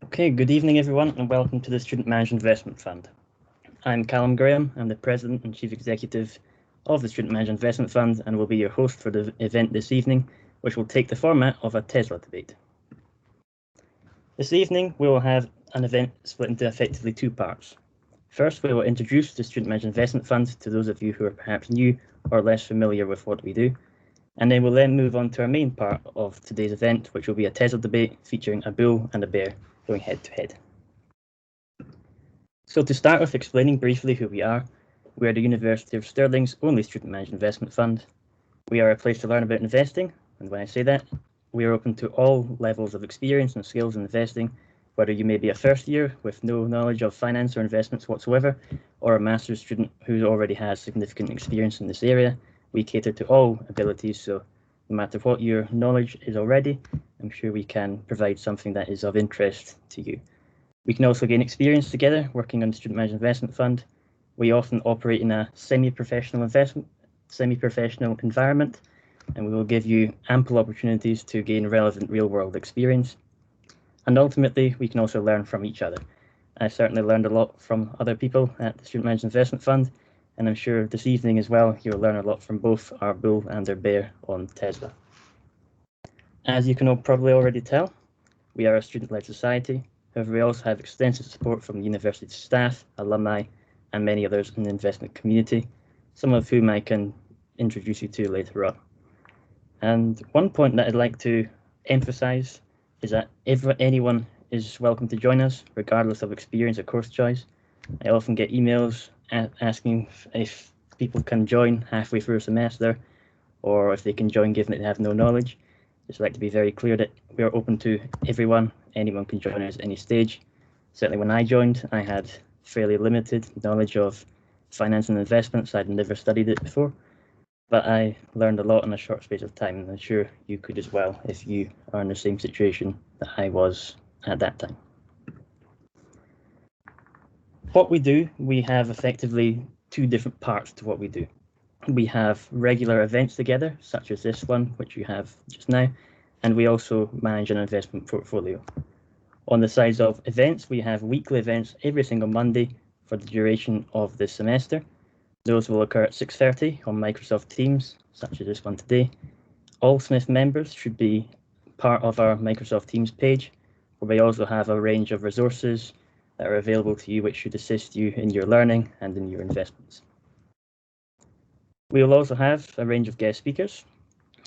Okay, good evening everyone and welcome to the Student Managed Investment Fund. I'm Callum Graham, I'm the President and Chief Executive of the Student Managed Investment Fund and will be your host for the event this evening, which will take the format of a Tesla debate. This evening we will have an event split into effectively two parts. First, we will introduce the Student Managed Investment Fund to those of you who are perhaps new or less familiar with what we do, and then we'll move on to our main part of today's event, which will be a Tesla debate featuring a bull and a bear going head to head. So to start with explaining briefly who we are the University of Stirling's only student managed investment fund. We are a place to learn about investing, and when I say that, we are open to all levels of experience and skills in investing, whether you may be a first year with no knowledge of finance or investments whatsoever, or a master's student who already has significant experience in this area. We cater to all abilities, so no matter what your knowledge is already, I'm sure we can provide something that is of interest to you. We can also gain experience together working on the Student Managed Investment Fund. We often operate in a semi-professional environment, and we will give you ample opportunities to gain relevant real-world experience. And ultimately, we can also learn from each other. I've certainly learned a lot from other people at the Student Managed Investment Fund, and I'm sure this evening as well, you'll learn a lot from both our bull and our bear on Tesla. As you can all probably already tell, we are a student-led society. However, we also have extensive support from the university staff, alumni, and many others in the investment community, some of whom I can introduce you to later on. And one point that I'd like to emphasize is that anyone is welcome to join us, regardless of experience or course choice. I often get emails asking if people can join halfway through a semester, or if they can join given that they have no knowledge. Just like to be very clear that we are open to everyone. Anyone can join us at any stage. Certainly when I joined, I had fairly limited knowledge of finance and investments. I'd never studied it before, but I learned a lot in a short space of time, and I'm sure you could as well if you are in the same situation that I was at that time. What we do, we have effectively two different parts to what we do. We have regular events together, such as this one, which you have just now, and we also manage an investment portfolio. On the sides of events, we have weekly events every single Monday for the duration of the semester. Those will occur at 6:30 on Microsoft Teams, such as this one today. All SMIF members should be part of our Microsoft Teams page, where we also have a range of resources that are available to you, which should assist you in your learning and in your investments. We will also have a range of guest speakers,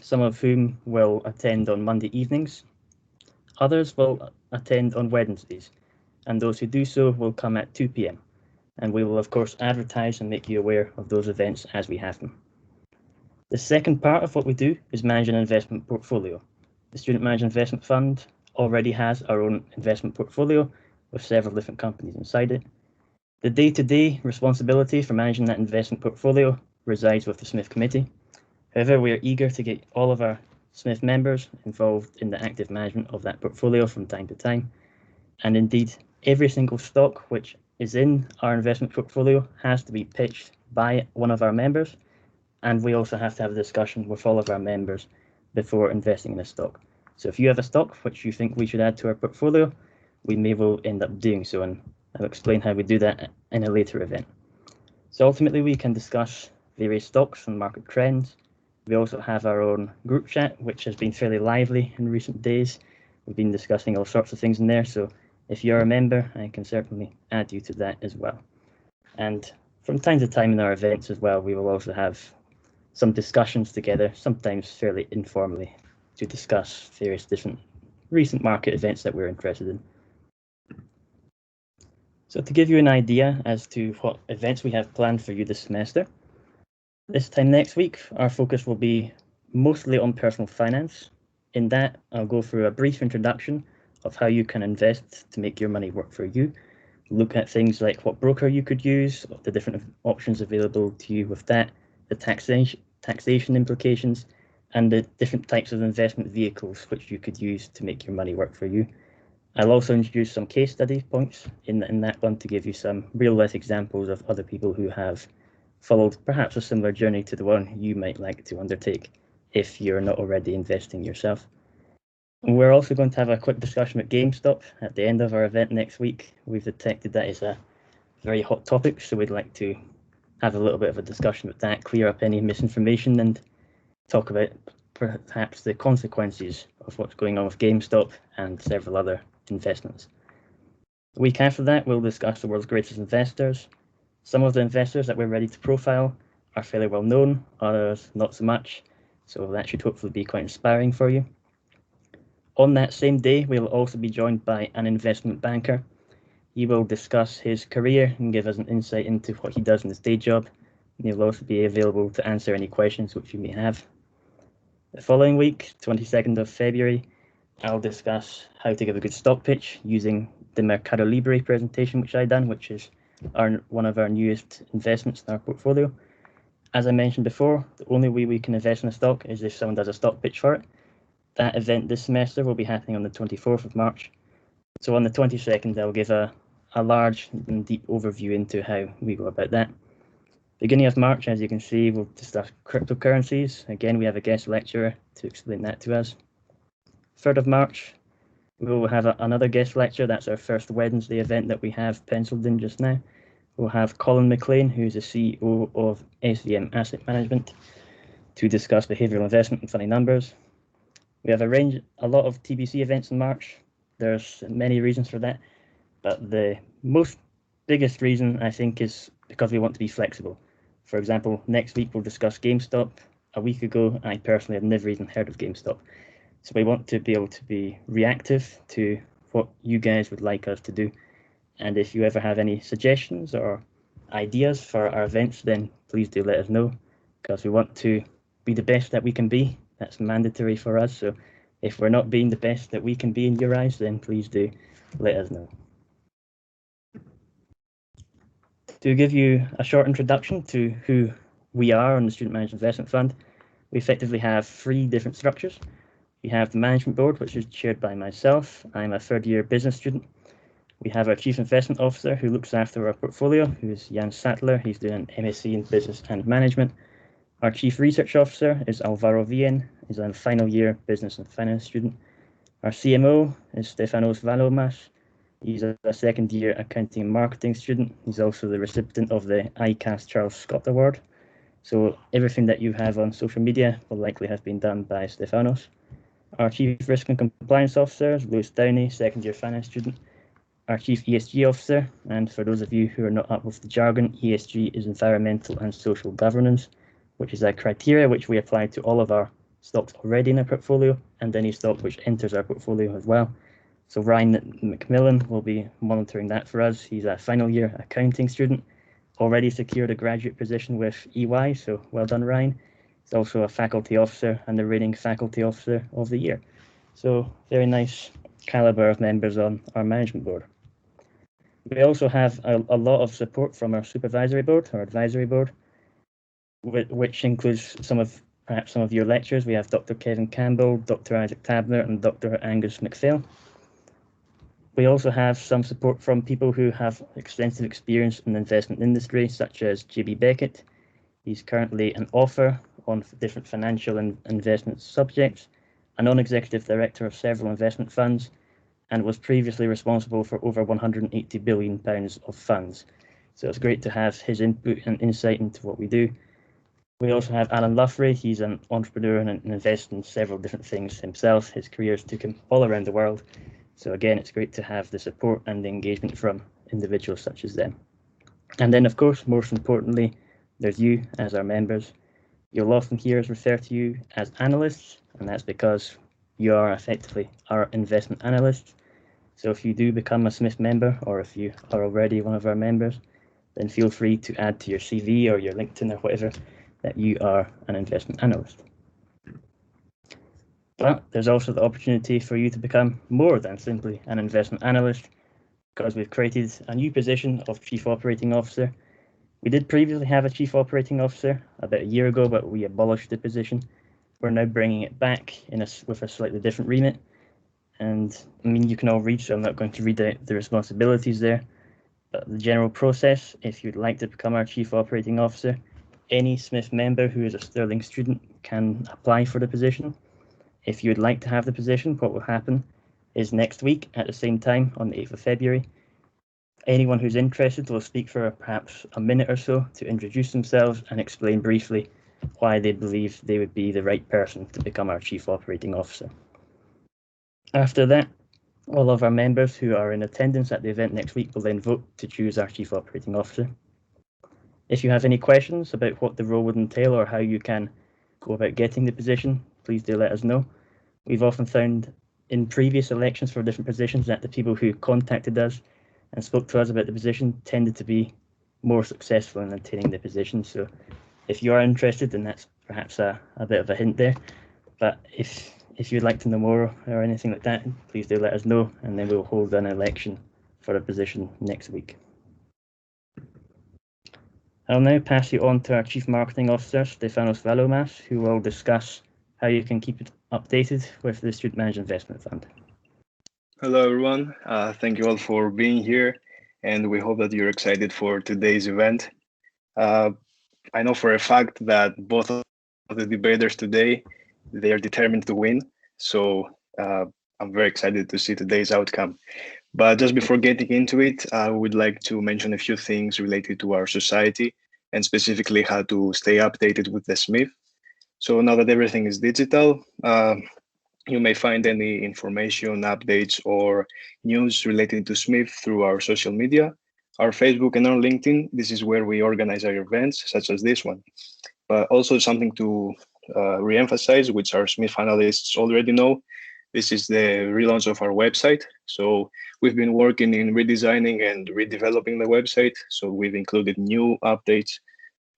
some of whom will attend on Monday evenings. Others will attend on Wednesdays, and those who do so will come at 2 p.m. And we will, of course, advertise and make you aware of those events as we have them. The second part of what we do is manage an investment portfolio. The Student Managed Investment Fund already has our own investment portfolio with several different companies inside it. The day-to-day responsibility for managing that investment portfolio resides with the SMIF committee. However, we are eager to get all of our SMIF members involved in the active management of that portfolio from time to time. And indeed, every single stock which is in our investment portfolio has to be pitched by one of our members, and we also have to have a discussion with all of our members before investing in a stock. So if you have a stock which you think we should add to our portfolio, we may well end up doing so, and I'll explain how we do that in a later event. So ultimately, we can discuss various stocks and market trends. We also have our own group chat, which has been fairly lively in recent days. We've been discussing all sorts of things in there, so if you're a member, I can certainly add you to that as well. And from time to time in our events as well, we will also have some discussions together, sometimes fairly informally, to discuss various different recent market events that we're interested in. So to give you an idea as to what events we have planned for you this semester, this time next week, our focus will be mostly on personal finance. In that, I'll go through a brief introduction of how you can invest to make your money work for you. Look at things like what broker you could use, the different options available to you with that, the taxation implications, and the different types of investment vehicles which you could use to make your money work for you. I'll also introduce some case study points in that one to give you some real-life examples of other people who have followed perhaps a similar journey to the one you might like to undertake if you're not already investing yourself. We're also going to have a quick discussion with GameStop at the end of our event next week. We've detected that is a very hot topic, so we'd like to have a little bit of a discussion with that, clear up any misinformation, and talk about perhaps the consequences of what's going on with GameStop and several other investments. The week after that, we'll discuss the world's greatest investors. Some of the investors that we're ready to profile are fairly well known, others not so much, so that should hopefully be quite inspiring for you. On that same day, we'll also be joined by an investment banker. He will discuss his career and give us an insight into what he does in his day job. And he'll also be available to answer any questions which you may have. The following week, 22nd of February, I'll discuss how to give a good stock pitch using the Mercado Libre presentation which I done, which is one of our newest investments in our portfolio. As I mentioned before, the only way we can invest in a stock is if someone does a stock pitch for it. That event this semester will be happening on the 24th of March. So on the 22nd, I'll give a large and deep overview into how we go about that. Beginning of March, as you can see, we'll discuss cryptocurrencies. Again, we have a guest lecturer to explain that to us. 3rd of March, we will have another guest lecture. That's our first Wednesday event that we have penciled in just now. We'll have Colin McLean, who's the CEO of SVM Asset Management, to discuss behavioural investment and funny numbers. We have a lot of TBC events in March. There's many reasons for that, but the biggest reason I think is because we want to be flexible. For example, next week we'll discuss GameStop. A week ago, I personally had never even heard of GameStop. So we want to be able to be reactive to what you guys would like us to do. And if you ever have any suggestions or ideas for our events, then please do let us know, because we want to be the best that we can be. That's mandatory for us. So if we're not being the best that we can be in your eyes, then please do let us know. To give you a short introduction to who we are on the Student Managed Investment Fund, we effectively have 3 different structures. We have the management board, which is chaired by myself. I'm a 3rd-year business student. We have our chief investment officer, who looks after our portfolio, who is Jan Sattler. He's doing an MSc in business and management. Our chief research officer is Alvaro Vien. He's a final year business and finance student. Our CMO is Stefanos Valomas. He's a 2nd year accounting and marketing student. He's also the recipient of the ICAS Charles Scott Award. So everything that you have on social media will likely have been done by Stefanos. Our chief risk and compliance officer is Lewis Downey, 2nd year finance student. Our chief ESG officer, and for those of you who are not up with the jargon, ESG is environmental and social governance, which is a criteria which we apply to all of our stocks already in our portfolio and any stock which enters our portfolio as well. So Ryan McMillan will be monitoring that for us. He's a final year accounting student, already secured a graduate position with EY, so well done, Ryan. He's also a faculty officer and the reigning faculty officer of the year. So very nice caliber of members on our management board. We also have a lot of support from our supervisory board, our advisory board, which includes perhaps some of your lecturers. We have Dr. Kevin Campbell, Dr. Isaac Tabner, and Dr. Angus McPhail. We also have some support from people who have extensive experience in the investment industry, such as J.B. Beckett. He's currently an author on different financial and investment subjects, a non-executive director of several investment funds, and was previously responsible for over £180 billion of funds. So it's great to have his input and insight into what we do. We also have Alan Luffrey. He's an entrepreneur and invests in several different things himself. His careers took him all around the world. So again, it's great to have the support and the engagement from individuals such as them. And then, of course, most importantly, there's you as our members. You'll often hear us refer to you as analysts, and that's because you are effectively our investment analysts. So if you do become a SMIF member, or if you are already one of our members, then feel free to add to your CV or your LinkedIn or whatever that you are an investment analyst. But there's also the opportunity for you to become more than simply an investment analyst, because we've created a new position of Chief Operating Officer. We did previously have a Chief Operating Officer about a year ago, but we abolished the position. We're now bringing it back with a slightly different remit. And I mean, you can all read, so I'm not going to read out the responsibilities there. But the general process, if you'd like to become our Chief Operating Officer, any SMIF member who is a Sterling student can apply for the position. If you would like to have the position, what will happen is next week at the same time on the 8th of February, anyone who's interested will speak for perhaps a minute or so to introduce themselves and explain briefly why they believe they would be the right person to become our Chief Operating Officer. After that, all of our members who are in attendance at the event next week will then vote to choose our Chief Operating Officer. If you have any questions about what the role would entail or how you can go about getting the position, please do let us know. We've often found in previous elections for different positions that the people who contacted us and spoke to us about the position tended to be more successful in attaining the position. So if you are interested, then that's perhaps a bit of a hint there. But if you'd like to know more or anything like that, please do let us know, and then we'll hold an election for a position next week. I'll now pass you on to our Chief Marketing Officer, Stefanos Valomas, who will discuss how you can keep it updated with the Student Managed Investment Fund. Hello, everyone. Thank you all for being here, and we hope that you're excited for today's event. I know for a fact that both of the debaters today, they are determined to win. So I'm very excited to see today's outcome. But just before getting into it, I would like to mention a few things related to our society and specifically how to stay updated with the SMIF. So now that everything is digital, you may find any information, updates, or news related to SMIF through our social media, our Facebook and our LinkedIn. This is where we organize our events, such as this one. But also something to re-emphasize, which our SMIF analysts already know, this is the relaunch of our website. So we've been working in redesigning and redeveloping the website. So we've included new updates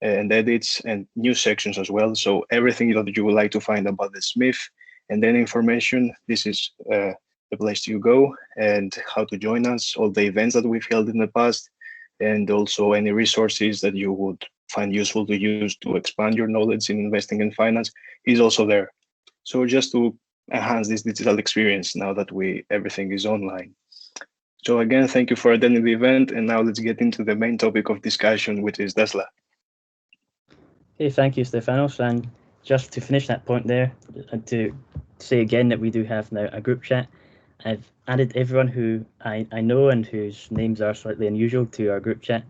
and edits and new sections as well. So everything that you would like to find about the SMIF and then information, this is the place to go, and how to join us, all the events that we've held in the past, and also any resources that you would find useful to use to expand your knowledge in investing and finance is also there. So just to enhance this digital experience now that everything is online. So again, thank you for attending the event, and now let's get into the main topic of discussion, which is Tesla. Okay, thank you, Stefanos. And just to finish that point there, and to say again that we do have now a group chat. I've added everyone who I know and whose names are slightly unusual to our group chat.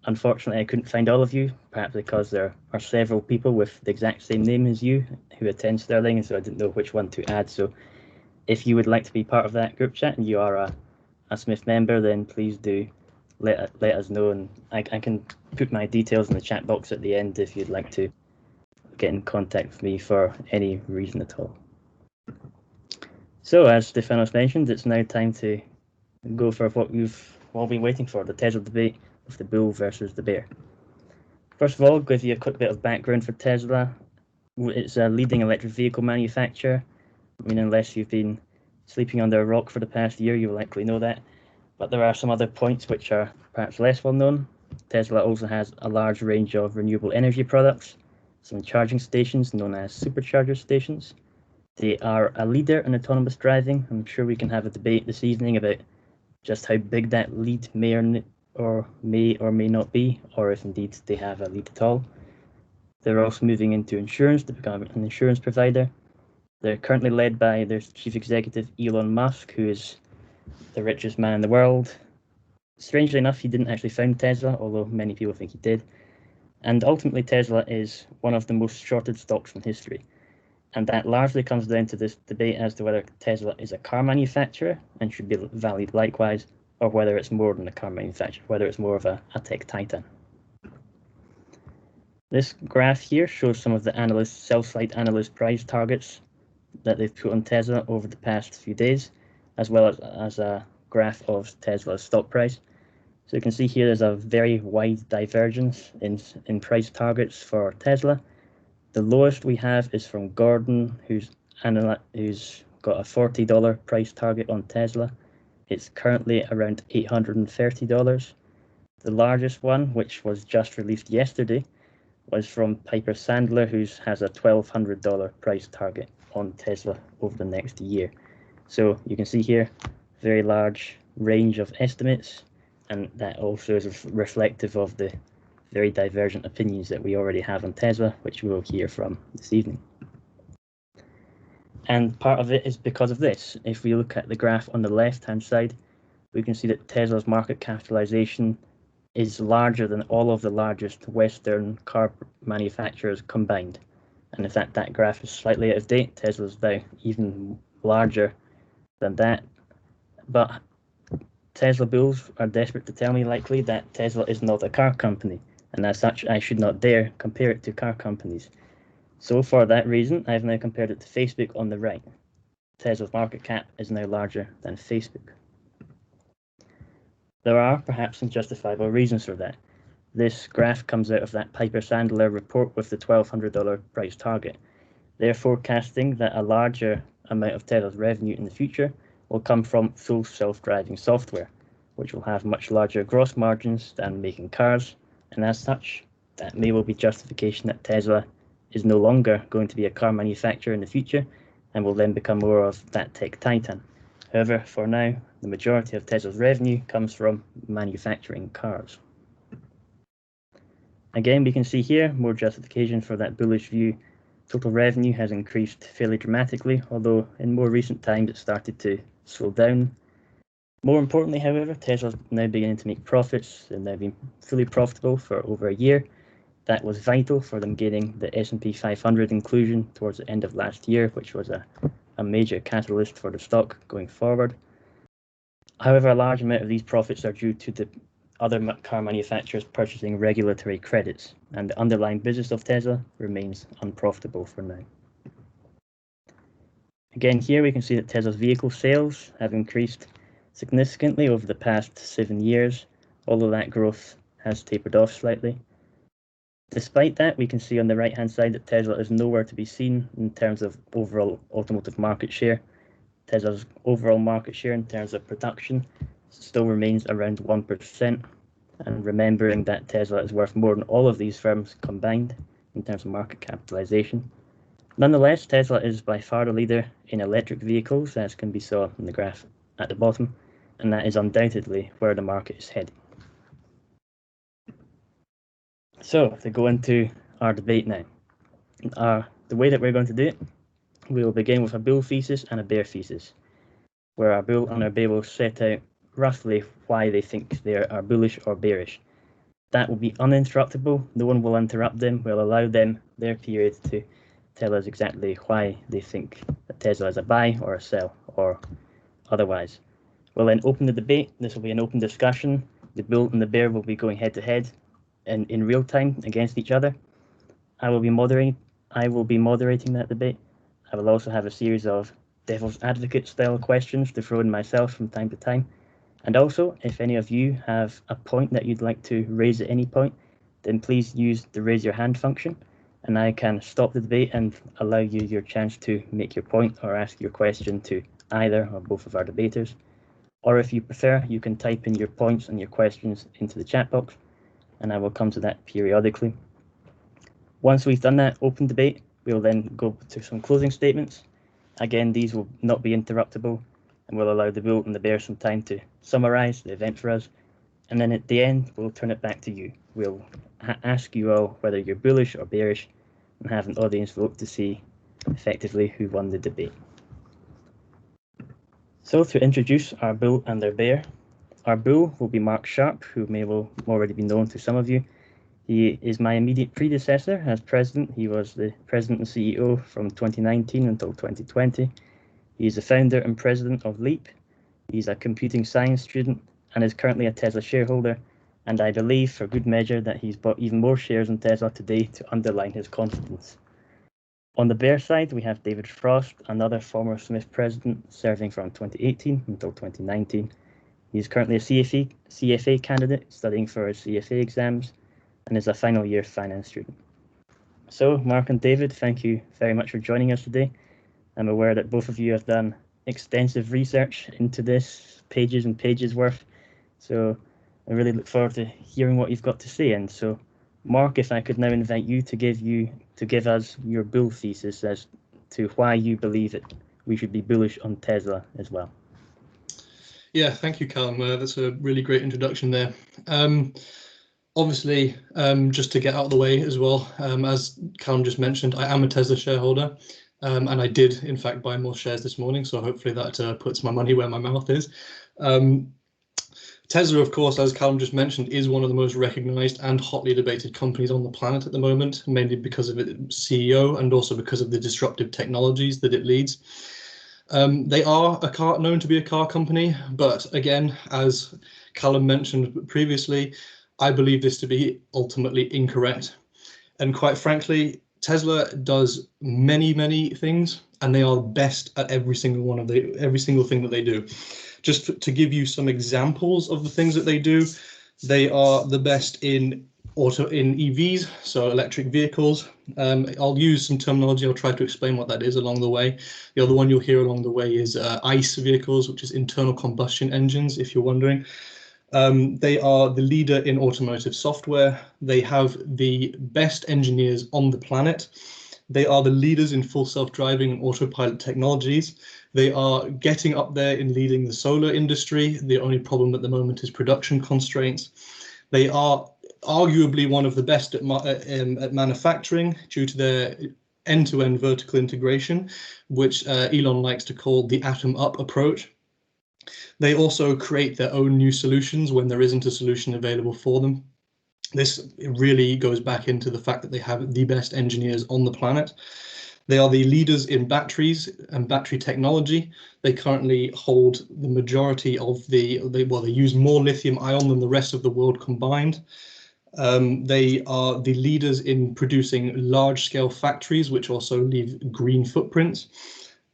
Unfortunately, I couldn't find all of you, perhaps because there are several people with the exact same name as you who attend Sterling, and so I didn't know which one to add. So if you would like to be part of that group chat and you are a SMIF member, then please do let us know, and I can put my details in the chat box at the end if you'd like to get in contact with me for any reason at all. So as Stefanos mentioned, it's now time to go for what we've all been waiting for, the Tesla debate of the bull versus the bear. First of all, I'll give you a quick bit of background for Tesla. It's a leading electric vehicle manufacturer. I mean, unless you've been sleeping under a rock for the past year, you'll likely know that. But there are some other points which are perhaps less well known. Tesla also has a large range of renewable energy products, some charging stations known as supercharger stations. They are a leader in autonomous driving. I'm sure we can have a debate this evening about just how big that lead may or may not be, or if indeed they have a lead at all. They're also moving into insurance to become an insurance provider. They're currently led by their chief executive, Elon Musk, who is the richest man in the world. Strangely enough, he didn't actually found Tesla, although many people think he did. And ultimately, Tesla is one of the most shorted stocks in history. And that largely comes down to this debate as to whether Tesla is a car manufacturer and should be valued likewise, or whether it's more than a car manufacturer, whether it's more of a tech titan. This graph here shows some of the sell-side analyst price targets that they've put on Tesla over the past few days, as well as a graph of Tesla's stock price. So you can see here there's a very wide divergence in price targets for Tesla. The lowest we have is from Gordon, who's got a $40 price target on Tesla. It's currently around $830. The largest one, which was just released yesterday, was from Piper Sandler, who has a $1,200 price target on Tesla over the next year. So you can see here, very large range of estimates, and that also is reflective of the very divergent opinions that we already have on Tesla, which we will hear from this evening. And part of it is because of this. If we look at the graph on the left-hand side, we can see that Tesla's market capitalization is larger than all of the largest Western car manufacturers combined. And in fact, that graph is slightly out of date. Tesla's now even larger than that. But Tesla bulls are desperate to tell me likely that Tesla is not a car company, and as such, I should not dare compare it to car companies. So for that reason, I've now compared it to Facebook on the right. Tesla's market cap is now larger than Facebook. There are perhaps some justifiable reasons for that. This graph comes out of that Piper Sandler report with the $1,200 price target. They're forecasting that a larger amount of Tesla's revenue in the future will come from full self-driving software, which will have much larger gross margins than making cars, and as such, that may well be justification that Tesla is no longer going to be a car manufacturer in the future and will then become more of that tech titan. However, for now, the majority of Tesla's revenue comes from manufacturing cars. Again, we can see here more justification for that bullish view. Total revenue has increased fairly dramatically, although in more recent times it started to slow down. More importantly, however, Tesla's now beginning to make profits. They've now been fully profitable for over a year. That was vital for them gaining the S&P 500 inclusion towards the end of last year, which was a major catalyst for the stock going forward. However, a large amount of these profits are due to the other car manufacturers purchasing regulatory credits, and the underlying business of Tesla remains unprofitable for now. Again, here we can see that Tesla's vehicle sales have increased significantly over the past 7 years, although that growth has tapered off slightly. Despite that, we can see on the right-hand side that Tesla is nowhere to be seen in terms of overall automotive market share. Tesla's overall market share in terms of production still remains around 1%, and remembering that Tesla is worth more than all of these firms combined in terms of market capitalization. Nonetheless, Tesla is by far the leader in electric vehicles, as can be seen in the graph at the bottom, and that is undoubtedly where the market is heading. So, to go into our debate now. The way that we're going to do it, we will begin with a bull thesis and a bear thesis, where our bull and our bear will set out roughly why they think they are bullish or bearish. That will be uninterruptible. No one will interrupt them. We'll allow them their period to tell us exactly why they think that Tesla is a buy or a sell or otherwise. We'll then open the debate. This will be an open discussion. The bull and the bear will be going head to head in real time against each other. I will be moderating that debate. I will also have a series of devil's advocate style questions to throw in myself from time to time. And also, if any of you have a point that you'd like to raise at any point, then please use the raise your hand function, and I can stop the debate and allow you your chance to make your point or ask your question to either or both of our debaters. Or if you prefer, you can type in your points and your questions into the chat box, and I will come to that periodically. Once we've done that open debate, we'll then go to some closing statements. Again, these will not be interruptible, and we'll allow the bull and the bear some time to summarize the event for us. And then at the end, we'll turn it back to you. We'll ask you all whether you're bullish or bearish, and have an audience vote to see effectively who won the debate. So to introduce our bull and their bear, our bull will be Mark Sharp, who may well already be known to some of you. He is my immediate predecessor as president. He was the president and CEO from 2019 until 2020. He is the founder and president of Leap. He's a computing science student and is currently a Tesla shareholder. And I believe, for good measure, that he's bought even more shares in Tesla today to underline his confidence. On the bear side, we have David Frost, another former SMIF president, serving from 2018 until 2019. He's currently a CFA candidate, studying for his CFA exams, and is a final year finance student. So, Mark and David, thank you very much for joining us today. I'm aware that both of you have done extensive research into this, pages and pages worth. So I really look forward to hearing what you've got to say. And so, Mark, if I could now invite you to give us your bull thesis as to why you believe that we should be bullish on Tesla as well. Yeah, thank you, Callum. That's a really great introduction there. Obviously, just to get out of the way as well, as Callum just mentioned, I am a Tesla shareholder. And I did, in fact, buy more shares this morning. So hopefully that puts my money where my mouth is. Tesla, of course, as Callum just mentioned, is one of the most recognized and hotly debated companies on the planet at the moment, mainly because of its CEO and also because of the disruptive technologies that it leads. They are known to be a car company, but again, as Callum mentioned previously, I believe this to be ultimately incorrect. And quite frankly, Tesla does many, many things, and they are best at every single thing that they do. Just to give you some examples of the things that they do, they are the best in EVs, so electric vehicles. I'll use some terminology. I'll try to explain what that is along the way. The other one you'll hear along the way is ICE vehicles, which is internal combustion engines, if you're wondering. They are the leader in automotive software. They have the best engineers on the planet. They are the leaders in full self-driving and autopilot technologies. They are getting up there in leading the solar industry. The only problem at the moment is production constraints. They are arguably one of the best at manufacturing due to their end-to-end vertical integration, which Elon likes to call the atom-up approach. They also create their own new solutions when there isn't a solution available for them. This really goes back into the fact that they have the best engineers on the planet. They are the leaders in batteries and battery technology. They currently hold the majority of they use more lithium ion than the rest of the world combined. They are the leaders in producing large-scale factories, which also leave green footprints.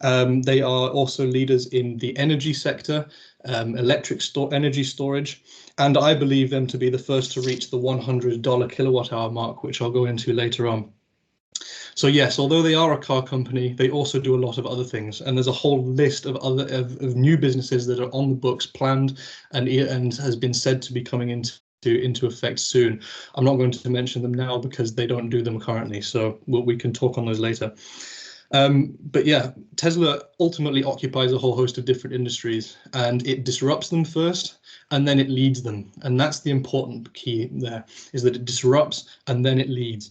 They are also leaders in the energy sector, energy storage, and I believe them to be the first to reach the $100 kilowatt hour mark, which I'll go into later on. So yes, although they are a car company, they also do a lot of other things, and there's a whole list of new businesses that are on the books, planned, and has been said to be coming into effect soon. I'm not going to mention them now because they don't do them currently, so we can talk on those later. But yeah, Tesla ultimately occupies a whole host of different industries, and it disrupts them first, and then it leads them. And that's the important key there, is that it disrupts and then it leads.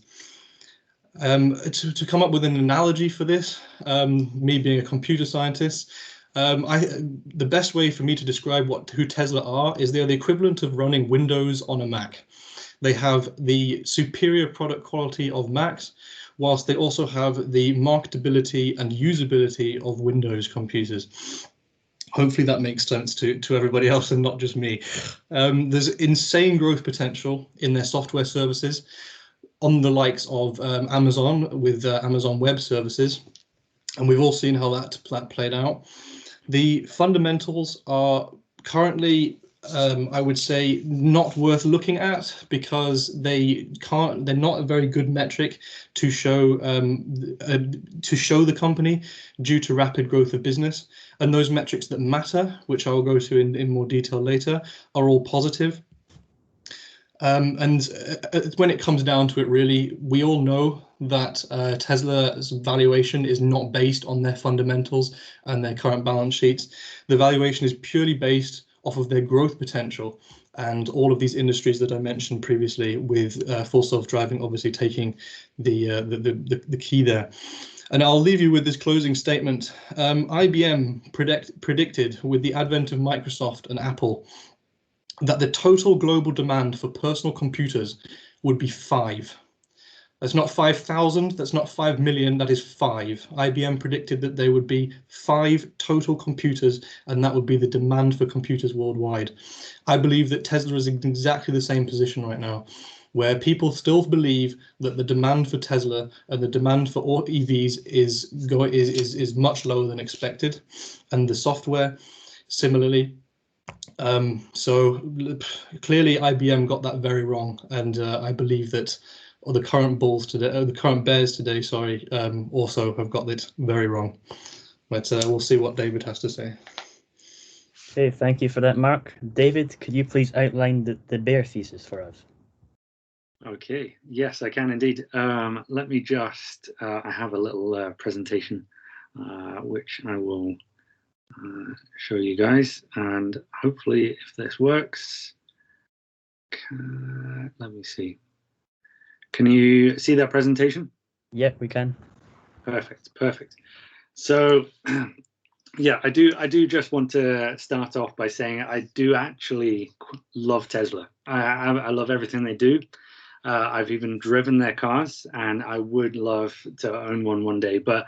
To come up with an analogy for this, me being a computer scientist, the best way for me to describe who Tesla are is they're the equivalent of running Windows on a Mac. They have the superior product quality of Macs, whilst they also have the marketability and usability of Windows computers. Hopefully that makes sense to everybody else and not just me. There's insane growth potential in their software services on the likes of Amazon with Amazon Web Services. And we've all seen how that played out. The fundamentals are currently, I would say, not worth looking at because they're not a very good metric to show the company due to rapid growth of business. And those metrics that matter, which I will go to in more detail later, are all positive. And when it comes down to it, really, we all know that Tesla's valuation is not based on their fundamentals and their current balance sheets. The valuation is purely based off of their growth potential and all of these industries that I mentioned previously, with full self-driving obviously taking the key there. And I'll leave you with this closing statement. IBM predicted with the advent of Microsoft and Apple that the total global demand for personal computers would be 5. That's not 5,000, that's not 5 million, that is 5. IBM predicted that there would be 5 total computers, and that would be the demand for computers worldwide. I believe that Tesla is in exactly the same position right now, where people still believe that the demand for Tesla and the demand for all EVs is much lower than expected, and the software similarly. So clearly IBM got that very wrong, and I believe that the current bears today, also have got it very wrong. But we'll see what David has to say. Okay, thank you for that, Mark. David, could you please outline the bear thesis for us? Okay, yes, I can indeed. Let me just, I have a little presentation which I will show you guys, and hopefully if this works, let me see. Can you see that presentation? Yep, we can. Perfect. So, yeah, I do just want to start off by saying I do actually love Tesla. I love everything they do. I've even driven their cars, and I would love to own one day, but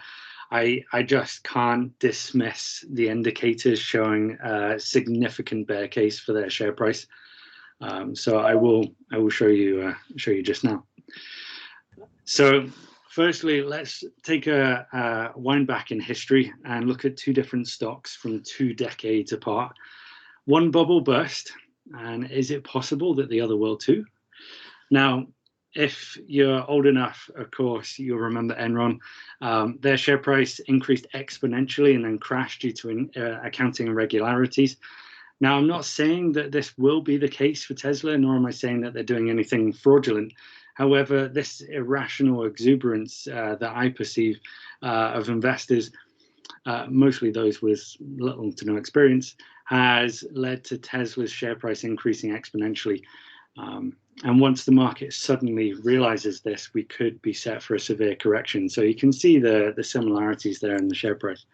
I just can't dismiss the indicators showing a significant bear case for their share price. So I will show you just now. So firstly, let's take a wind back in history and look at two different stocks from 2 decades apart. One bubble burst, and is it possible that the other will too? Now, if you're old enough, of course, you'll remember Enron. Their share price increased exponentially and then crashed due to accounting irregularities. Now, I'm not saying that this will be the case for Tesla, nor am I saying that they're doing anything fraudulent. However, this irrational exuberance that I perceive of investors, mostly those with little to no experience, has led to Tesla's share price increasing exponentially. And once the market suddenly realizes this, we could be set for a severe correction. So you can see the similarities there in the share price.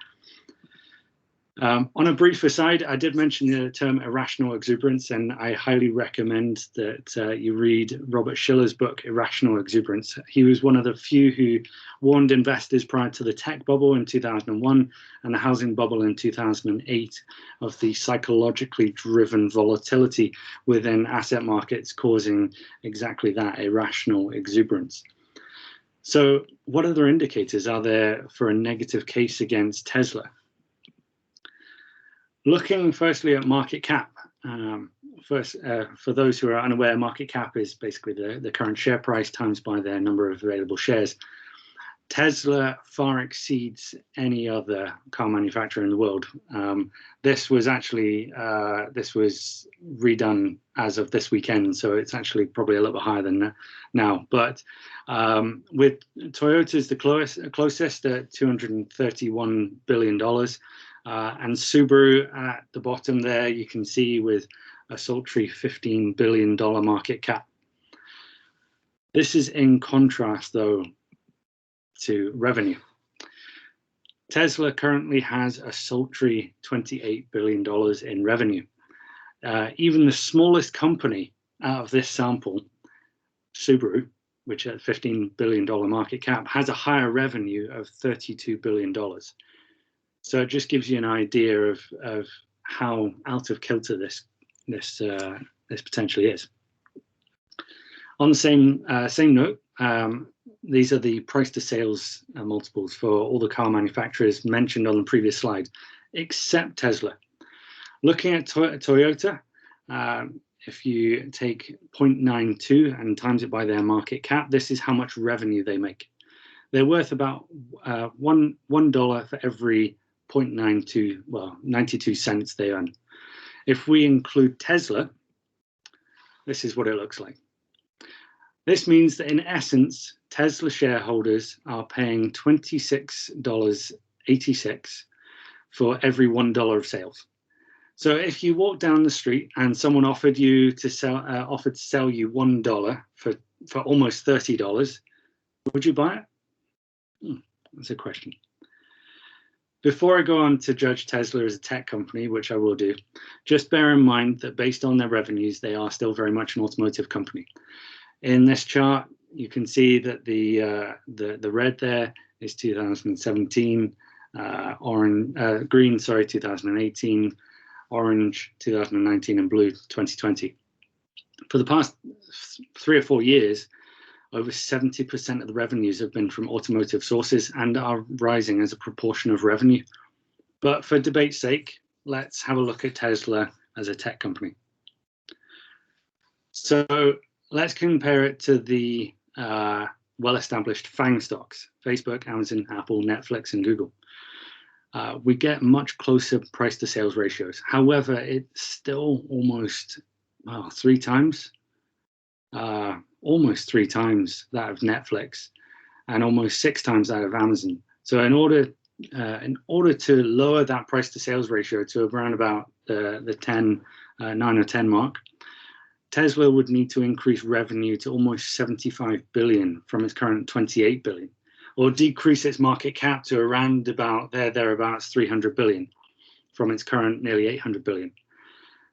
On a brief aside, I did mention the term irrational exuberance, and I highly recommend that you read Robert Shiller's book, Irrational Exuberance. He was one of the few who warned investors prior to the tech bubble in 2001 and the housing bubble in 2008 of the psychologically driven volatility within asset markets causing exactly that, irrational exuberance. So what other indicators are there for a negative case against Tesla? Looking firstly at market cap, for those who are unaware, market cap is basically the current share price times by their number of available shares. Tesla far exceeds any other car manufacturer in the world. This was actually redone as of this weekend, so it's actually probably a little bit higher than now. But with Toyota's the closest at $231 billion. And Subaru at the bottom there, you can see with a sultry $15 billion market cap. This is in contrast, though, to revenue. Tesla currently has a sultry $28 billion in revenue. Even the smallest company out of this sample, Subaru, which at $15 billion market cap, has a higher revenue of $32 billion. So it just gives you an idea of how out of kilter this potentially is. On the same note, these are the price to sales multiples for all the car manufacturers mentioned on the previous slide, except Tesla. Looking at Toyota, if you take 0.92 and times it by their market cap, this is how much revenue they make. They're worth about $1 for every 0.92, well, 92 cents they earn. If we include Tesla, this is what it looks like. This means that in essence, Tesla shareholders are paying $26.86 for every $1 of sales. So if you walk down the street and someone offered to sell you $1 for almost $30, would you buy it? That's a question. Before I go on to judge Tesla as a tech company, which I will do, just bear in mind that based on their revenues, they are still very much an automotive company. In this chart, you can see that the red there is 2017, green, sorry, 2018, orange 2019, and blue 2020. For the past 3 or 4 years, over 70% of the revenues have been from automotive sources and are rising as a proportion of revenue. But for debate's sake, let's have a look at Tesla as a tech company. So let's compare it to the well-established FANG stocks, Facebook, Amazon, Apple, Netflix, and Google. We get much closer price to sales ratios. However, it's still almost 3 times. Almost 3 times that of Netflix, and almost 6 times that of Amazon. So in order to lower that price to sales ratio to around about the 9 or 10 mark, Tesla would need to increase revenue to almost 75 billion from its current 28 billion, or decrease its market cap to around about thereabouts 300 billion from its current nearly 800 billion.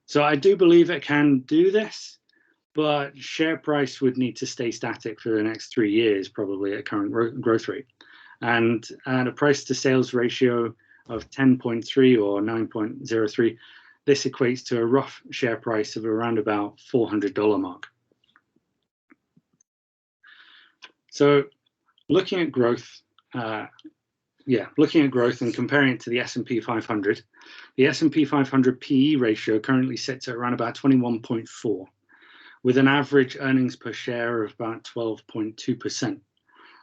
So I do believe it can do this, but share price would need to stay static for the next 3 years, probably at current growth rate. And at a price to sales ratio of 10.3 or 9.03, this equates to a rough share price of around about $400 mark. So looking at growth, looking at growth and comparing it to the S&P 500, the S&P 500 PE ratio currently sits at around about 21.4, with an average earnings per share of about 12.2%.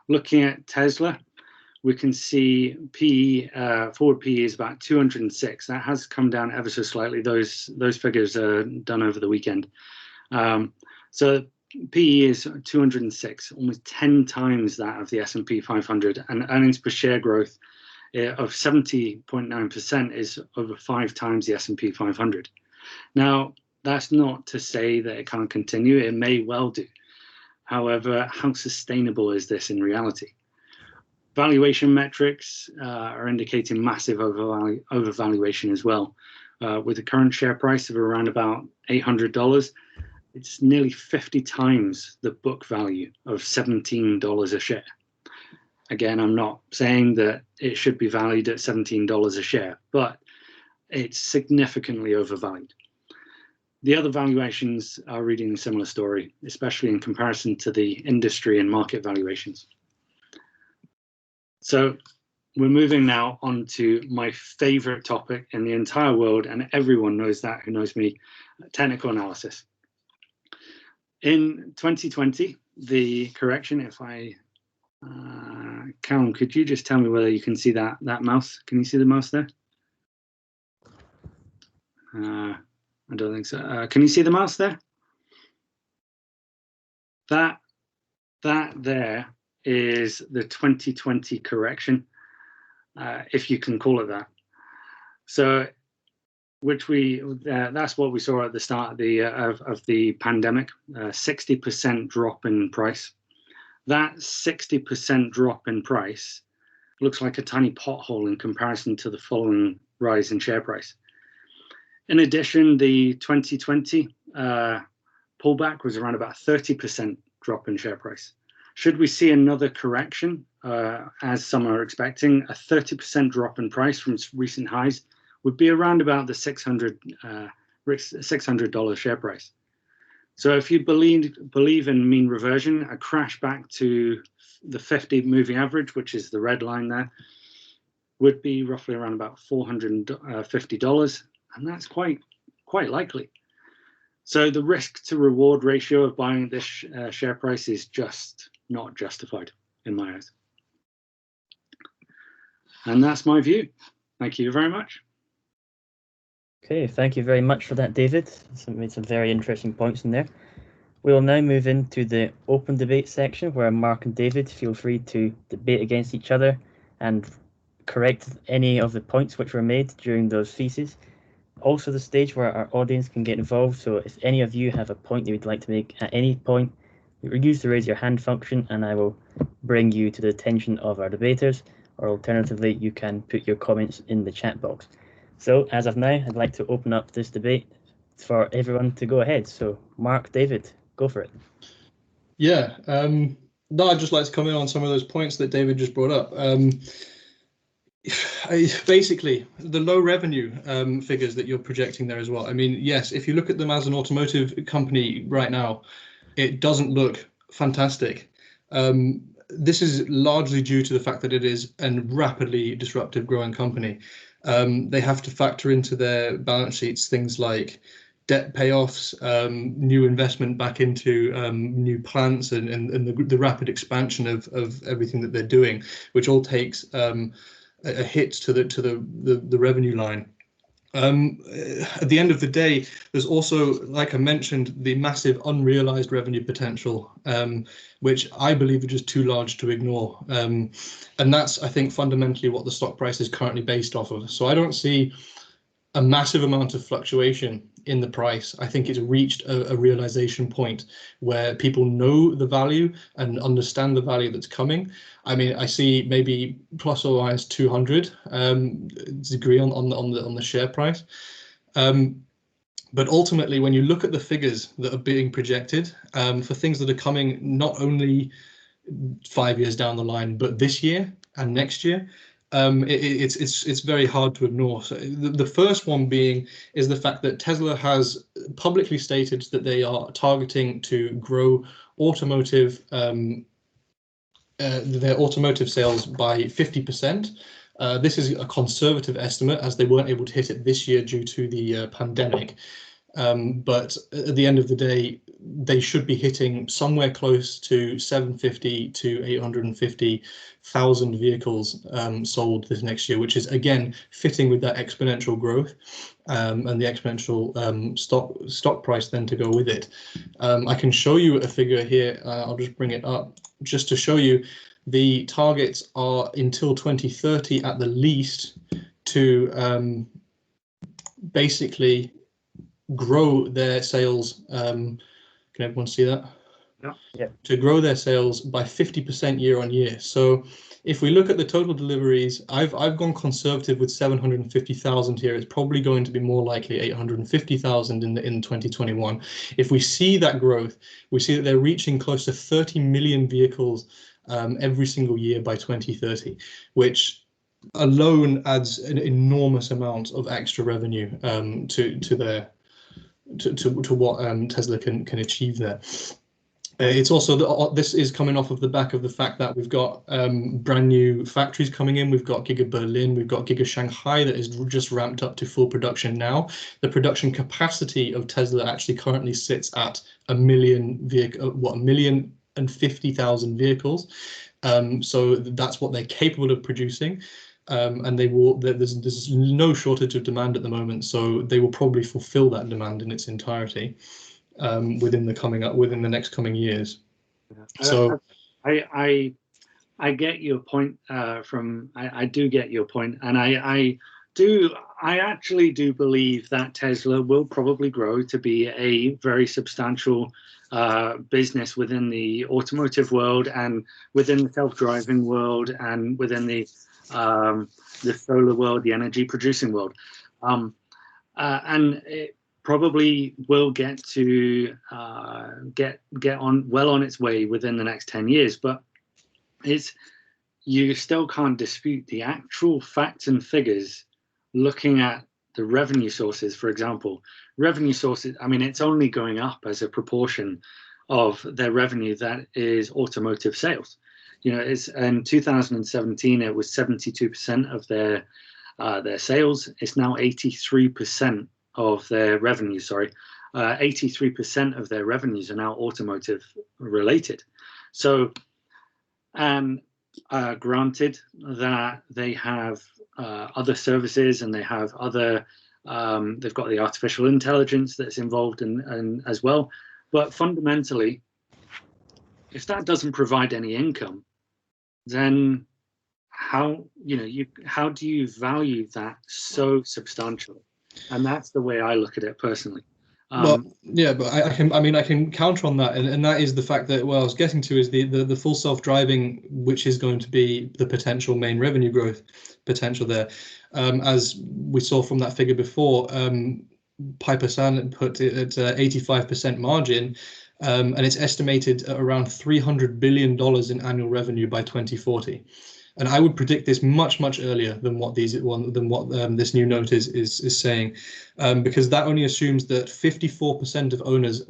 Looking at Tesla, we can see PE, forward PE is about 206. That has come down ever so slightly. Those figures are done over the weekend. So PE is 206, almost 10 times that of the S&P 500, and earnings per share growth of 70.9% is over 5 times the S&P 500. Now, that's not to say that it can't continue. It may well do. However, how sustainable is this in reality? Valuation metrics are indicating massive overvaluation as well. With the current share price of around about $800, it's nearly 50 times the book value of $17 a share. Again, I'm not saying that it should be valued at $17 a share, but it's significantly overvalued. The other valuations are reading a similar story, especially in comparison to the industry and market valuations. So we're moving now on to my favorite topic in the entire world, and everyone knows that who knows me, technical analysis. In 2020, the correction, if I, Callum, could you just tell me whether you can see that mouse? Can you see the mouse there? I don't think so. Can you see the mouse there? That there is the 2020 correction, if you can call it that. So, that's what we saw at the start of the pandemic, 60% drop in price. That 60% drop in price looks like a tiny pothole in comparison to the following rise in share price. In addition, the 2020 pullback was around about 30% drop in share price. Should we see another correction, as some are expecting, a 30% drop in price from recent highs would be around about the $600 share price. So if you believe in mean reversion, a crash back to the 50 moving average, which is the red line there, would be roughly around about $450, and that's quite likely. So the risk to reward ratio of buying this share price is just not justified in my eyes. And that's my view. Thank you very much. Okay, thank you very much for that, David. You made some very interesting points in there. We will now move into the open debate section, where Mark and David feel free to debate against each other and correct any of the points which were made during those theses. Also the stage where our audience can get involved, so if any of you have a point you would like to make at any point, use the raise your hand function and I will bring you to the attention of our debaters, or alternatively you can put your comments in the chat box. So as of now, I'd like to open up this debate for everyone to go ahead. So Mark, David, go for it. Yeah, no, I'd just like to comment on some of those points that David just brought up. Basically, the low revenue figures that you're projecting there as well. I mean, yes, if you look at them as an automotive company right now, it doesn't look fantastic. This is largely due to the fact that it is a rapidly disruptive growing company. They have to factor into their balance sheets things like debt payoffs, new investment back into new plants, and the rapid expansion of everything that they're doing, which all takes a hit to the revenue line. At the end of the day, there's also, like I mentioned, the massive unrealized revenue potential, which I believe are just too large to ignore. And that's, I think, fundamentally what the stock price is currently based off of. So I don't see a massive amount of fluctuation in the price. I think it's reached a realization point where people know the value and understand the value that's coming. I mean, I see maybe plus or minus 200 degree on the share price. But ultimately, when you look at the figures that are being projected for things that are coming not only 5 years down the line, but this year and next year, it's very hard to ignore. So the first one is the fact that Tesla has publicly stated that they are targeting to grow their automotive sales by 50%. This is a conservative estimate, as they weren't able to hit it this year due to the pandemic. But at the end of the day, they should be hitting somewhere close to 750 to 850,000 vehicles sold this next year, which is again fitting with that exponential growth and the exponential stock price then to go with it. I can show you a figure here. I'll just bring it up just to show you. The targets are until 2030 at the least to basically grow their sales. Can everyone see that? Yeah. To grow their sales by 50% year on year. So if we look at the total deliveries, I've gone conservative with 750,000 here. It's probably going to be more likely 850,000 in 2021. If we see that growth, we see that they're reaching close to 30 million vehicles every single year by 2030, which alone adds an enormous amount of extra revenue to what Tesla can achieve there. It's also this is coming off of the back of the fact that we've got brand new factories coming in. We've got Giga Berlin, we've got Giga Shanghai that is just ramped up to full production now. The production capacity of Tesla actually currently sits at 1,050,000 vehicles. So that's what they're capable of producing. And they will. There's no shortage of demand at the moment, so they will probably fulfill that demand in its entirety within the next coming years. So I get your point. I do get your point, and I actually do believe that Tesla will probably grow to be a very substantial business within the automotive world and within the self-driving world and within the solar world, the energy producing world, and it probably will get to get on its way within the next 10 years. But you still can't dispute the actual facts and figures. Looking at the revenue sources, for example, revenue sources, I mean, it's only going up as a proportion of their revenue that is automotive sales. You know, it's in 2017 it was 72% of their sales. It's now 83% of their revenue. 83% of their revenues are now automotive related. So, and granted that they have other services and they have other, they've got the artificial intelligence that's involved in as well. But fundamentally, if that doesn't provide any income, then how do you value that so substantially? And that's the way I look at it personally. Well, yeah, but I can counter on that, and that is the fact that what I was getting to is the full self-driving, which is going to be the potential main revenue growth potential there. As we saw from that figure before, Piper Sandler put it at 85% margin, and it's estimated at around $300 billion in annual revenue by 2040. And I would predict this much earlier than what this new note is saying, because that only assumes that 54% of owners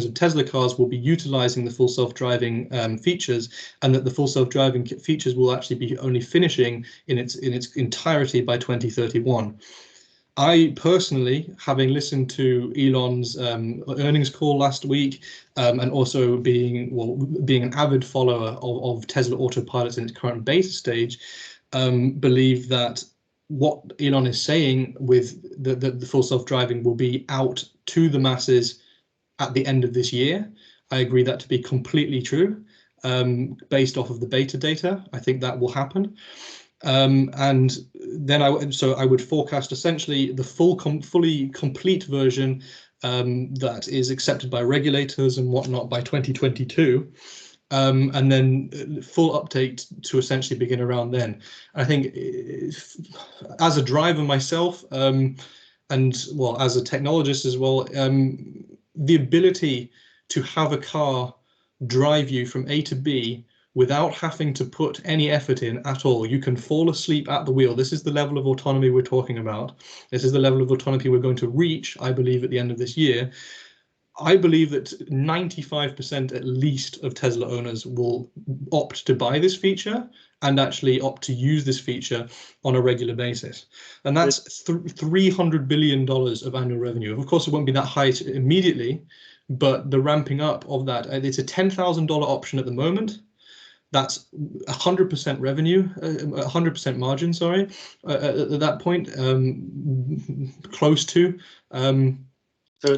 of Tesla cars will be utilizing the full self-driving features, and that the full self-driving features will actually be only finishing in its entirety by 2031. I personally, having listened to Elon's earnings call last week, and also being an avid follower of Tesla Autopilots in its current beta stage, believe that what Elon is saying with the full self-driving will be out to the masses at the end of this year. I agree that to be completely true, based off of the beta data. I think that will happen. And then I would forecast essentially the fully complete version that is accepted by regulators and whatnot by 2022. And then full update to essentially begin around then. I think as a driver myself, and well, as a technologist as well, the ability to have a car drive you from A to B without having to put any effort in at all. You can fall asleep at the wheel. This is the level of autonomy we're talking about. This is the level of autonomy we're going to reach, I believe, at the end of this year. I believe that 95% at least of Tesla owners will opt to buy this feature and actually opt to use this feature on a regular basis. And that's $300 billion of annual revenue. Of course, it won't be that high immediately, but the ramping up of that, it's a $10,000 option at the moment. That's 100% revenue, 100% margin, sorry, at that point, close to. So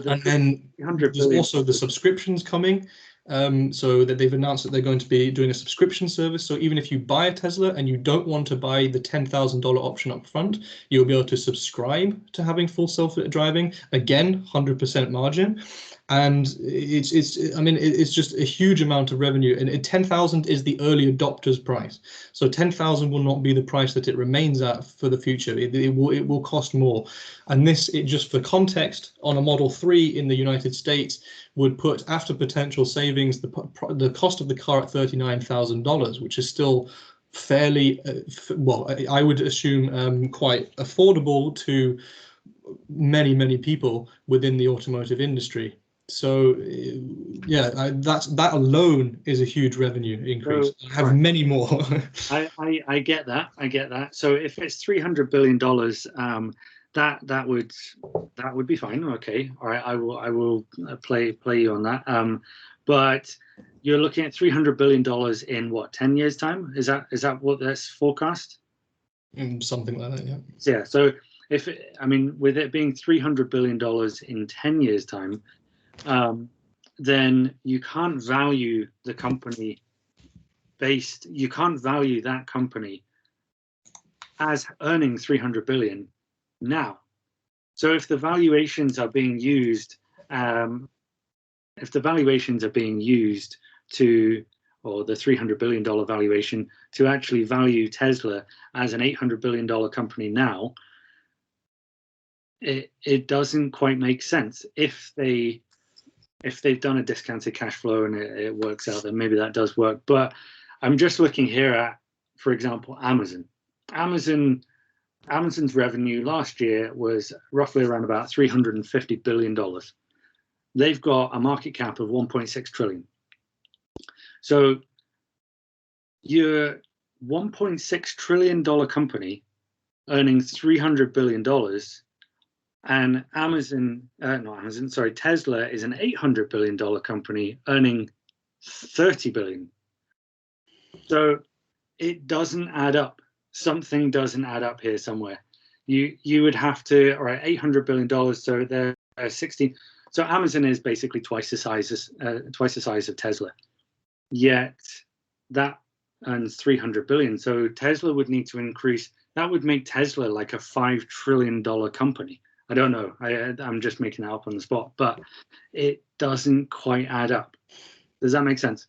and then there's also the subscriptions coming. So that they've announced that they're going to be doing a subscription service. So even if you buy a Tesla and you don't want to buy the $10,000 option up front, you'll be able to subscribe to having full self-driving. Again, 100% margin. And it's just a huge amount of revenue. And 10,000 is the early adopters price. So 10,000 will not be the price that it remains at for the future. It will cost more. And this, just for context, on a Model 3 in the United States would put, after potential savings, the cost of the car at $39,000, which is still fairly, well, I would assume quite affordable to many people within the automotive industry. So yeah, that alone is a huge revenue increase. I have many more. I get that. I get that. So if it's $300 billion, that would be fine. Okay, all right. I will play you on that. But you're looking at $300 billion in what, 10 years time? Is that what that's forecast? Something like that. Yeah. Yeah. So with it being $300 billion in 10 years time, then you can't value the company you can't value that company as earning 300 billion now. So if the valuations are being used, or the $300 billion valuation to actually value Tesla as an $800 billion company now, it doesn't quite make sense. If they've done a discounted cash flow and it works out, then maybe that does work. But I'm just looking here at, for example, Amazon. Amazon's revenue last year was roughly around about $350 billion. They've got a market cap of 1.6 trillion. So your $1.6 trillion company earning $300 billion, and Tesla is an $800 billion company earning $30 billion. So it doesn't add up. Something doesn't add up here somewhere. You would have to, all right, $800 billion. So they're 60. So Amazon is basically twice the size of Tesla. Yet that earns $300 billion. So Tesla would need to increase. That would make Tesla like a $5 trillion company. I don't know. I'm just making that up on the spot, but it doesn't quite add up. Does that make sense?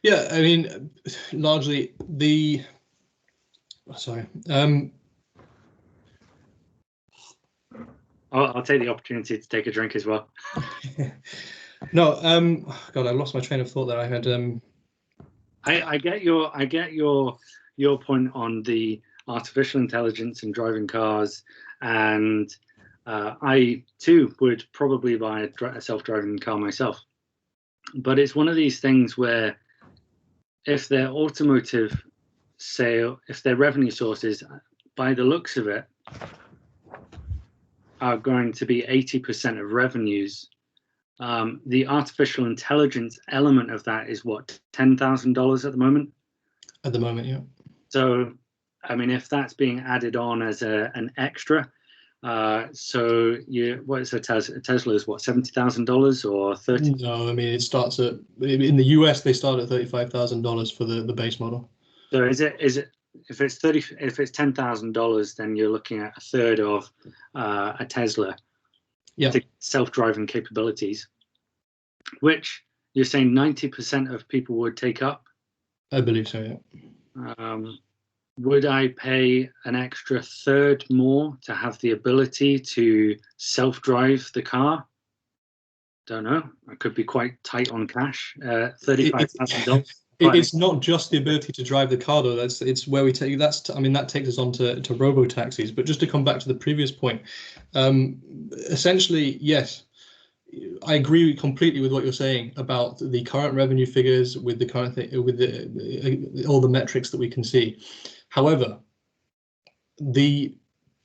Yeah, I mean, largely sorry. I'll take the opportunity to take a drink as well. No, God, I lost my train of thought there. I had. I get your point on the artificial intelligence and driving cars, and I too would probably buy a self-driving car myself. But it's one of these things where if their automotive sale, if their revenue sources, by the looks of it, are going to be 80% of revenues, the artificial intelligence element of that is what, $10,000 at the moment? At the moment, yeah. So, I mean, if that's being added on as an extra, so what is a Tesla is what, $70,000 or 30? No, I mean, it starts at, in the US they start at $35,000 for the base model. So is it if it's $10,000, then you're looking at a third of a Tesla to self-driving capabilities, which you're saying 90% of people would take up. I believe so. Yeah. Would I pay an extra third more to have the ability to self-drive the car? Don't know. I could be quite tight on cash. $35,000. It's not just the ability to drive the car, though. It's where we take I mean, that takes us on to robo taxis. But just to come back to the previous point, essentially, yes, I agree completely with what you're saying about the current revenue figures, with the current with all the metrics that we can see. However, the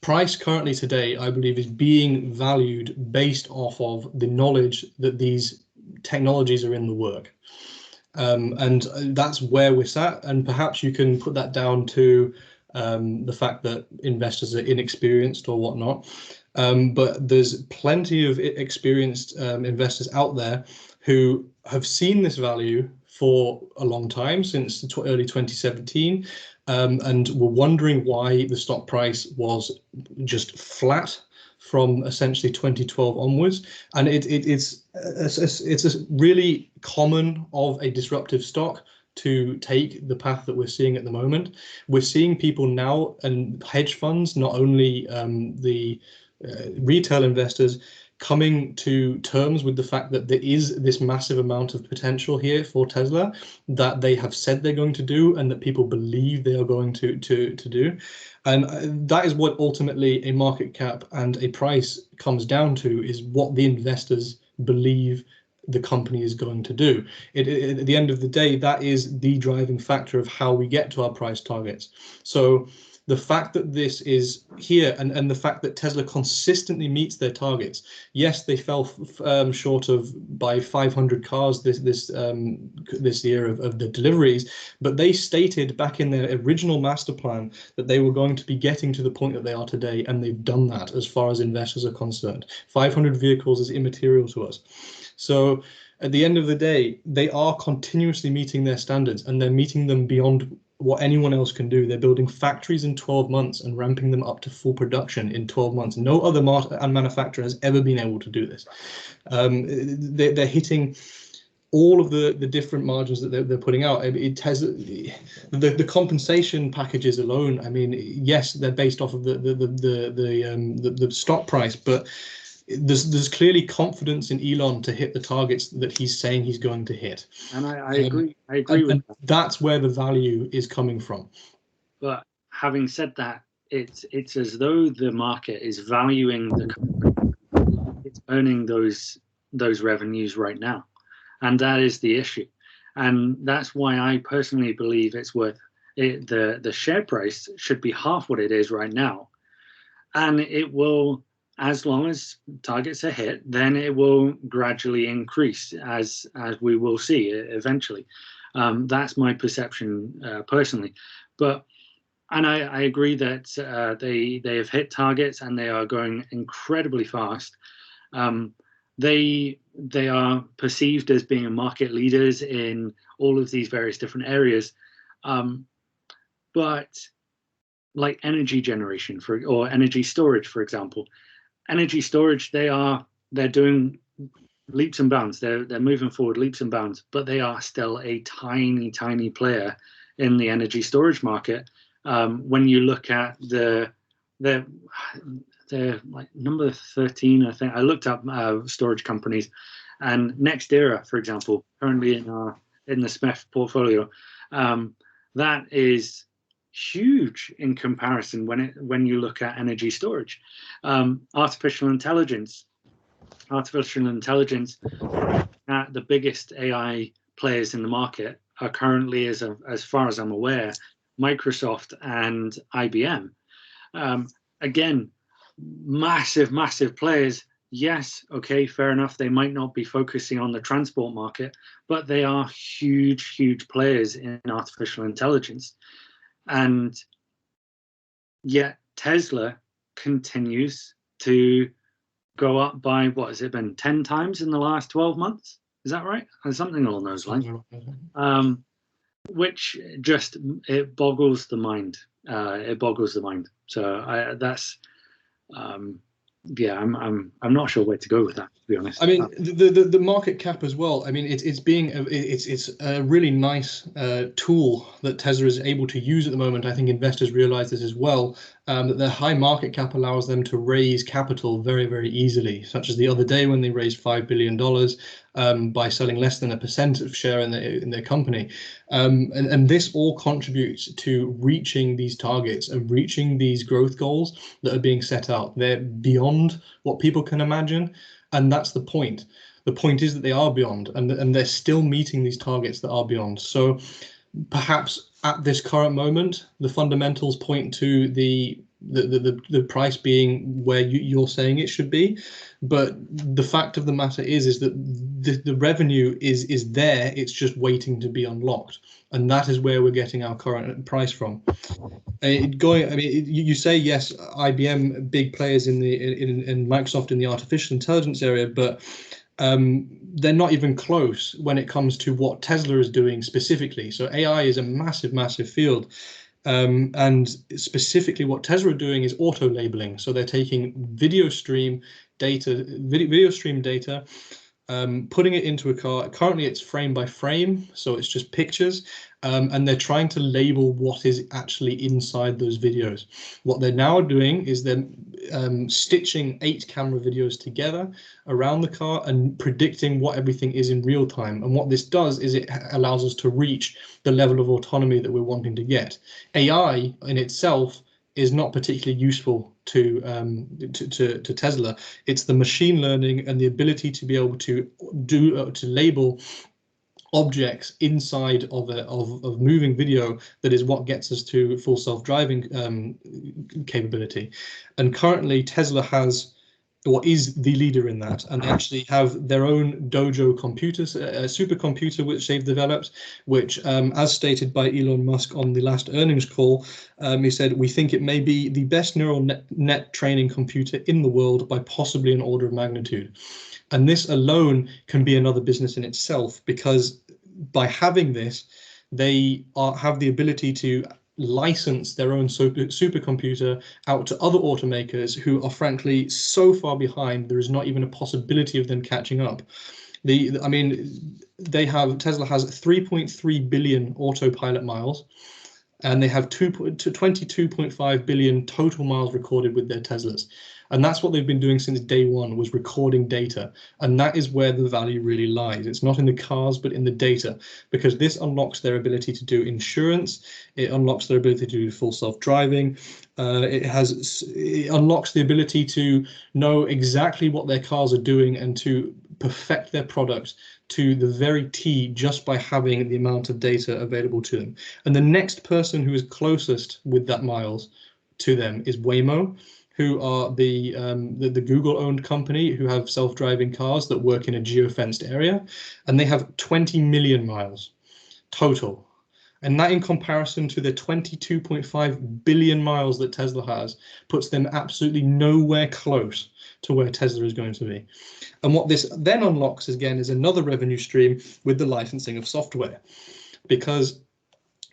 price currently today, I believe, is being valued based off of the knowledge that these technologies are in the work. And that's where we're sat. And perhaps you can put that down to the fact that investors are inexperienced or whatnot. But there's plenty of experienced investors out there who have seen this value for a long time, since early 2017, and were wondering why the stock price was just flat from essentially 2012 onwards. And it's a really common of a disruptive stock to take the path that we're seeing at the moment. We're seeing people now, and hedge funds, not only the retail investors, coming to terms with the fact that there is this massive amount of potential here for Tesla that they have said they're going to do, and that people believe they are going to do. And that is what ultimately a market cap and a price comes down to, is what the investors believe the company is going to do. At the end of the day, that is the driving factor of how we get to our price targets. So the fact that this is here, and the fact that Tesla consistently meets their targets. Yes, they fell short of by 500 cars this year of the deliveries, but they stated back in their original master plan that they were going to be getting to the point that they are today, and they've done that as far as investors are concerned. 500 vehicles is immaterial to us. So at the end of the day, they are continuously meeting their standards, and they're meeting them beyond what anyone else can do. They're building factories in 12 months and ramping them up to full production in 12 months. No other manufacturer has ever been able to do this. They're hitting all of the different margins that they're putting out. It has the compensation packages alone. I mean, yes, they're based off of the stock price, but there's clearly confidence in Elon to hit the targets that he's saying he's going to hit. And I agree. I agree with that. That's where the value is coming from. But having said that, it's as though the market is valuing the company. It's earning those revenues right now, and that is the issue. And that's why I personally believe it's worth it. The share price should be half what it is right now, and it will. As long as targets are hit, then it will gradually increase, as we will see eventually. That's my perception personally. And I agree that they have hit targets and they are going incredibly fast. They are perceived as being market leaders in all of these various different areas, but like energy generation or energy storage, for example. Energy storage, they're doing leaps and bounds. They're moving forward leaps and bounds, but they are still a tiny player in the energy storage market. When you look at the like number 13, I think I looked up storage companies, and NextEra, for example, currently in the SMIF portfolio, that is huge in comparison when you look at energy storage. Artificial intelligence, the biggest AI players in the market are currently, as far as I'm aware, Microsoft and IBM. Again, massive players. Yes, okay, fair enough. They might not be focusing on the transport market, but they are huge players in artificial intelligence. And yet Tesla continues to go up by, what has it been, 10 times in the last 12 months? Is that right? Or something along those lines. which just, it boggles the mind. It boggles the mind. So that's yeah, I'm not sure where to go with that, to be honest. I mean, the market cap as well. I mean, it's a really nice tool that Tesla is able to use at the moment. I think investors realize this as well, that their high market cap allows them to raise capital very, very easily, such as the other day when they raised $5 billion by selling less than 1% of share in their company. And this all contributes to reaching these targets and reaching these growth goals that are being set out. They're beyond what people can imagine. And that's the point. The point is that they are beyond, and they're still meeting these targets that are beyond. So perhaps at this current moment, the fundamentals point to the price being where you're saying it should be, but the fact of the matter is that the revenue is there. It's just waiting to be unlocked, and that is where we're getting our current price from. You say yes, IBM, big players in Microsoft in the artificial intelligence area, but they're not even close when it comes to what Tesla is doing specifically. So AI is a massive, massive field. And specifically what Tesla are doing is auto labeling. So they're taking video stream data, putting it into a car. Currently it's frame by frame, so it's just pictures, and they're trying to label what is actually inside those videos. What they're now doing is they're stitching 8 camera videos together around the car and predicting what everything is in real time. And what this does is it allows us to reach the level of autonomy that we're wanting to get. AI in itself is not particularly useful to Tesla. It's the machine learning and the ability to be able to label objects inside of moving video that is what gets us to full self-driving capability. And currently Tesla has, or is the leader in that, and they actually have their own Dojo computers, a supercomputer which they've developed, which, as stated by Elon Musk on the last earnings call, he said, we think it may be the best neural net training computer in the world by possibly an order of magnitude. And this alone can be another business in itself, because by having this, they have the ability to license their own supercomputer out to other automakers who are frankly so far behind, there is not even a possibility of them catching up. Tesla has 3.3 billion autopilot miles, and they have 22.5 billion total miles recorded with their Teslas. And that's what they've been doing since day one, was recording data. And that is where the value really lies. It's not in the cars, but in the data, because this unlocks their ability to do insurance. It unlocks their ability to do full self-driving. It unlocks the ability to know exactly what their cars are doing and to perfect their product to the very T just by having the amount of data available to them. And the next person who is closest with that miles to them is Waymo, who are the Google-owned company who have self-driving cars that work in a geofenced area, and they have 20 million miles total. And that, in comparison to the 22.5 billion miles that Tesla has, puts them absolutely nowhere close to where Tesla is going to be. And what this then unlocks, again, is another revenue stream with the licensing of software, because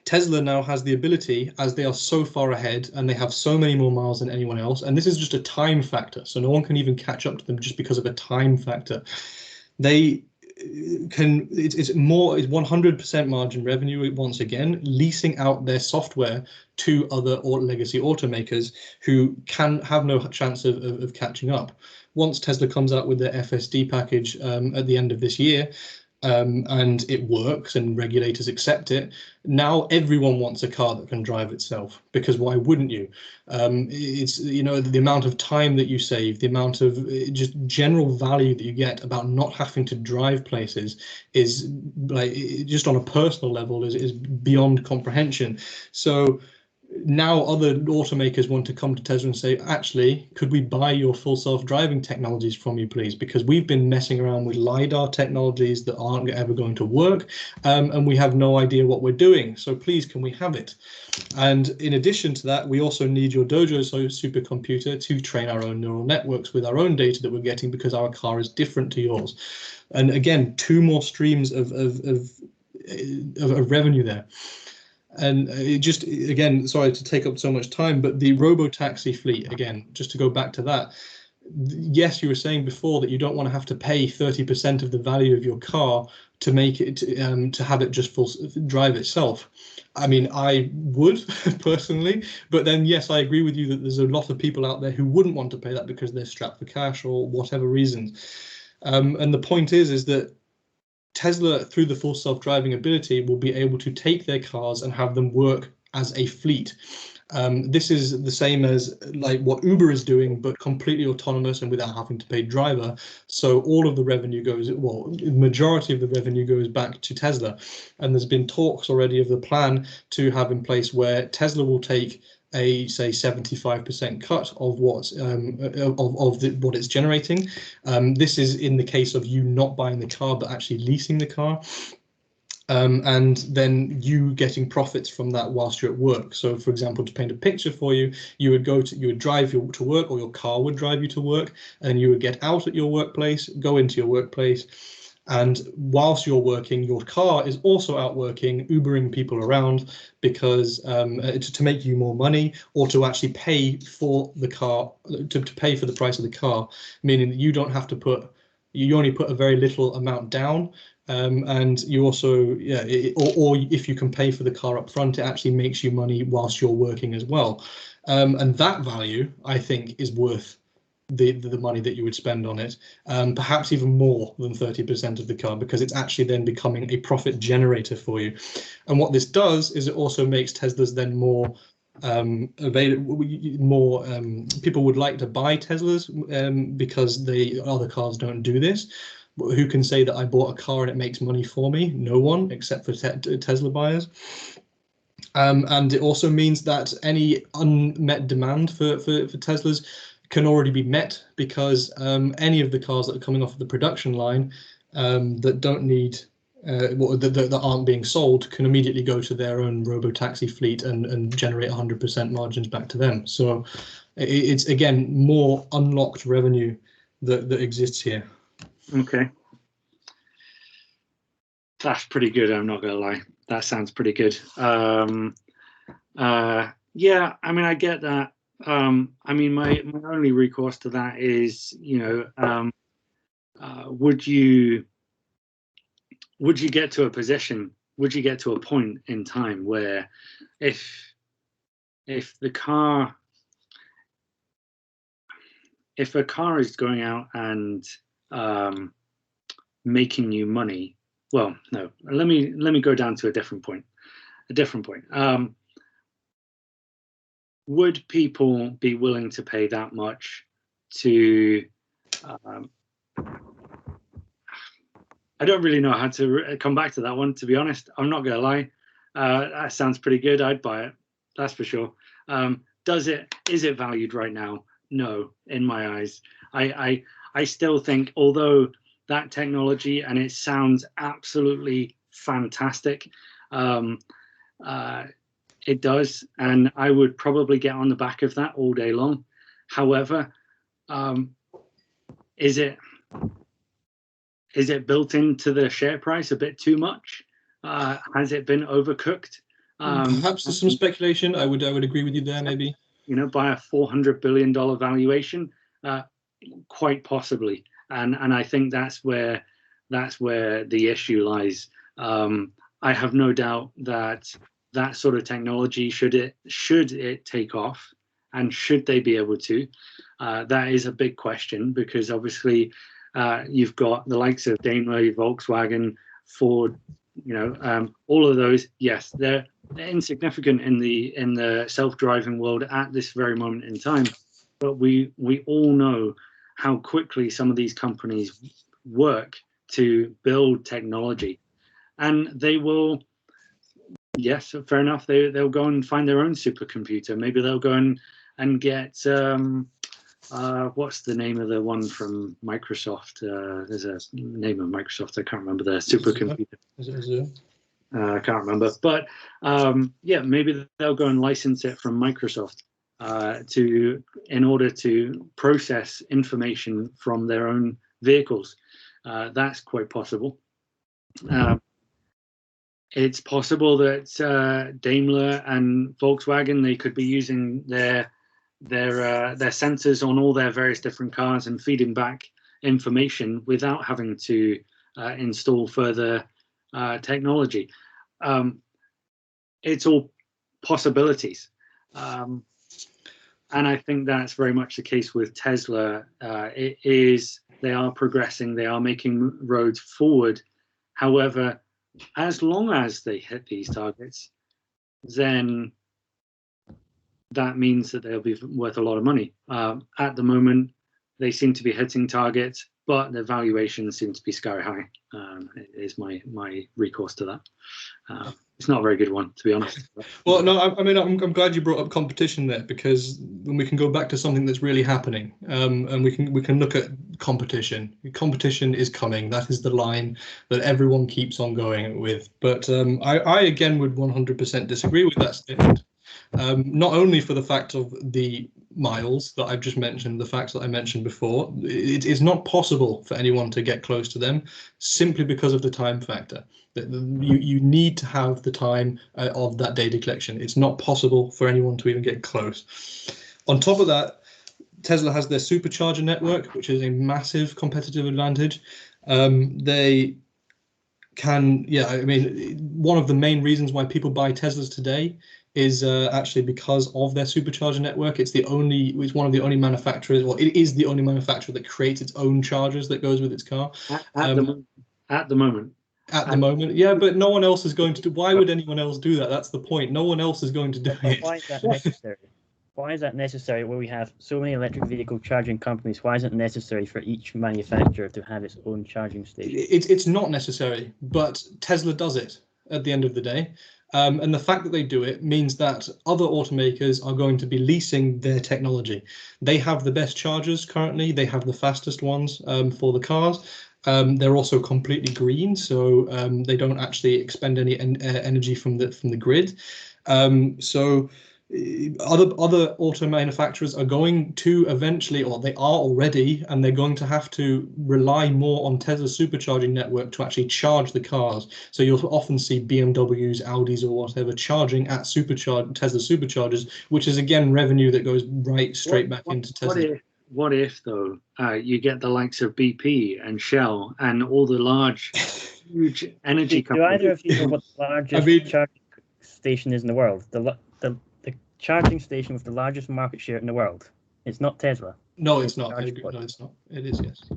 Tesla now has the ability, as they are so far ahead and they have so many more miles than anyone else, and this is just a time factor, so no one can even catch up to them just because of a time factor. They can, it's 100% margin revenue once again, leasing out their software to other legacy automakers who can have no chance of catching up. Once Tesla comes out with their FSD package at the end of this year, and it works and regulators accept it, now everyone wants a car that can drive itself, because why wouldn't you? It's, you know, the amount of time that you save, the amount of just general value that you get about not having to drive places is, like, just on a personal level, is beyond comprehension. So now other automakers want to come to Tesla and say, actually, could we buy your full self-driving technologies from you, please? Because we've been messing around with LiDAR technologies that aren't ever going to work, and we have no idea what we're doing. So please, can we have it? And in addition to that, we also need your Dojo supercomputer to train our own neural networks with our own data that we're getting, because our car is different to yours. And again, 2 more streams of of revenue there. And it just, again, sorry to take up so much time, but the robo-taxi fleet, again, just to go back to that, yes, you were saying before that you don't want to have to pay 30% of the value of your car to make it, to have it just full drive itself. I mean, I would personally, but then, yes, I agree with you that there's a lot of people out there who wouldn't want to pay that because they're strapped for cash or whatever reasons. And the point is that Tesla, through the full self-driving ability, will be able to take their cars and have them work as a fleet. This is the same as like what Uber is doing, but completely autonomous and without having to pay driver. So all of the revenue goes, well, the majority of the revenue goes back to Tesla. And there's been talks already of the plan to have in place where Tesla will take a, say, 75% cut of what what it's generating. This is in the case of you not buying the car but actually leasing the car. And then you getting profits from that whilst you're at work. So, for example, to paint a picture for you, you would drive to work, or your car would drive you to work, and you would get out at your workplace, go into your workplace, and whilst you're working, your car is also out working, Ubering people around, because to make you more money, or to actually pay for the car, to pay for the price of the car, meaning that you don't have to you only put a very little amount down. And you also, or if you can pay for the car up front, it actually makes you money whilst you're working as well. And that value, I think, is worth the money that you would spend on it, perhaps even more than 30% of the car, because it's actually then becoming a profit generator for you. And what this does is it also makes Teslas then more available. More people would like to buy Teslas because other cars don't do this. Who can say that I bought a car and it makes money for me? No one, except for Tesla buyers. And it also means that any unmet demand for Teslas can already be met, because any of the cars that are coming off of the production line that don't need that aren't being sold can immediately go to their own robo-taxi fleet and generate 100% margins back to them. So it's, again, more unlocked revenue that exists here. Okay. That's pretty good, I'm not gonna lie. That sounds pretty good. Yeah, I mean, I get that. I mean, my only recourse to that is, would you get to a position, would you get to a point in time where if a car is going out and making you money, well, no, let me go down to a different point. Would people be willing to pay that much to I don't really know how to come back to that one, to be honest. I'm not gonna lie. That sounds pretty good. I'd buy it, that's for sure. Is it valued right now? No, in my eyes. I still think, although that technology, and it sounds absolutely fantastic, it does, and I would probably get on the back of that all day long. However, is it built into the share price a bit too much? Has it been overcooked? Perhaps there's some speculation. I would agree with you there, maybe. By a $400 billion valuation, quite possibly. And I think that's where the issue lies. I have no doubt that sort of technology, should it take off, and should they be able to, that is a big question, because obviously you've got the likes of Daimler, Volkswagen, Ford, all of those. Yes, they're insignificant in the self-driving world at this very moment in time, but we all know how quickly some of these companies work to build technology, and they will. Yes, fair enough. They'll go and find their own supercomputer. Maybe they'll go and get what's the name of the one from Microsoft? There's a name of Microsoft. I can't remember the supercomputer. Is it Azure? I can't remember. But yeah, maybe they'll go and license it from Microsoft in order to process information from their own vehicles. That's quite possible. It's possible that Daimler and Volkswagen, they could be using their sensors on all their various different cars and feeding back information without having to install further technology. It's all possibilities. And I think that's very much the case with Tesla. They are progressing, they are making roads forward. However, as long as they hit these targets, then that means that they'll be worth a lot of money. At the moment, they seem to be hitting targets, but the valuation seems to be sky high. Is my recourse to that. It's not a very good one, to be honest. Well, no, I mean, I'm glad you brought up competition there, because then we can go back to something that's really happening, and we can look at competition. Competition is coming. That is the line that everyone keeps on going with. But I again would 100% disagree with that statement. Not only for the fact of the miles that I've just mentioned, the facts that I mentioned before, it is not possible for anyone to get close to them simply because of the time factor. You need to have the time of that data collection. It's not possible for anyone to even get close. On top of that, Tesla has their supercharger network, which is a massive competitive advantage. They can, yeah, I mean, one of the main reasons why people buy Teslas today is actually because of their supercharger network. It's one of the only manufacturers, well, it is the only manufacturer that creates its own chargers that goes with its car. At the moment, yeah, but no one else is going to do. Why would anyone else do that? That's the point. No one else is going to do it. Why is that necessary? Why is that necessary where we have so many electric vehicle charging companies? Why is it necessary for each manufacturer to have its own charging station? It's not necessary, but Tesla does it at the end of the day. And the fact that they do it means that other automakers are going to be leasing their technology. They have the best chargers currently. They have the fastest ones for the cars. They're also completely green, so they don't actually expend any energy from the grid. So other auto manufacturers are going to eventually, or they are already, and they're going to have to rely more on Tesla's supercharging network to actually charge the cars. So you'll often see BMWs, Audis, or whatever charging at Tesla superchargers, which is again revenue that goes straight back into Tesla. What if though you get the likes of BP and Shell and all the huge energy companies? Do either of you know what the largest charging station is in the world? The charging station with the largest market share in the world. It's not Tesla. No, it's not. No, it's not. It is, yes.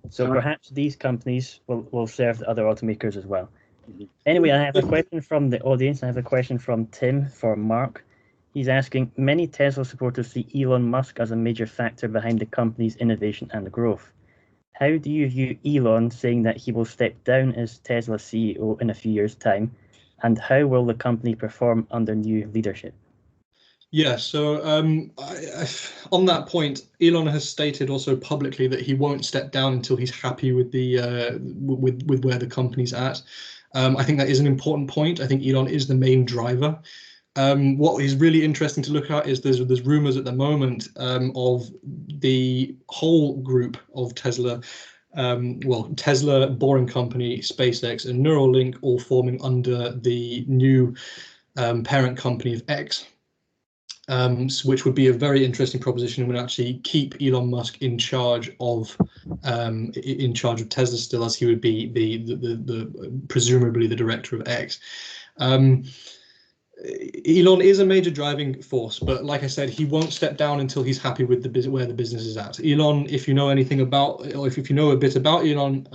So perhaps these companies will serve the other automakers as well. Anyway, I have a question from the audience. I have a question from Tim for Mark. He's asking, many Tesla supporters see Elon Musk as a major factor behind the company's innovation and growth. How do you view Elon saying that he will step down as Tesla CEO in a few years' time? And how will the company perform under new leadership? Yeah, so on that point, Elon has stated also publicly that he won't step down until he's happy with the with where the company's at. I think that is an important point. I think Elon is the main driver. What is really interesting to look at is there's rumors at the moment of the whole group of Tesla, Tesla, Boring Company, SpaceX, and Neuralink all forming under the new parent company of X. Which would be a very interesting proposition and would actually keep Elon Musk in charge of Tesla still, as he would be the presumably the director of X. Elon is a major driving force, but like I said, he won't step down until he's happy with where the business is at. Elon, if you know anything about, or if you know a bit about Elon,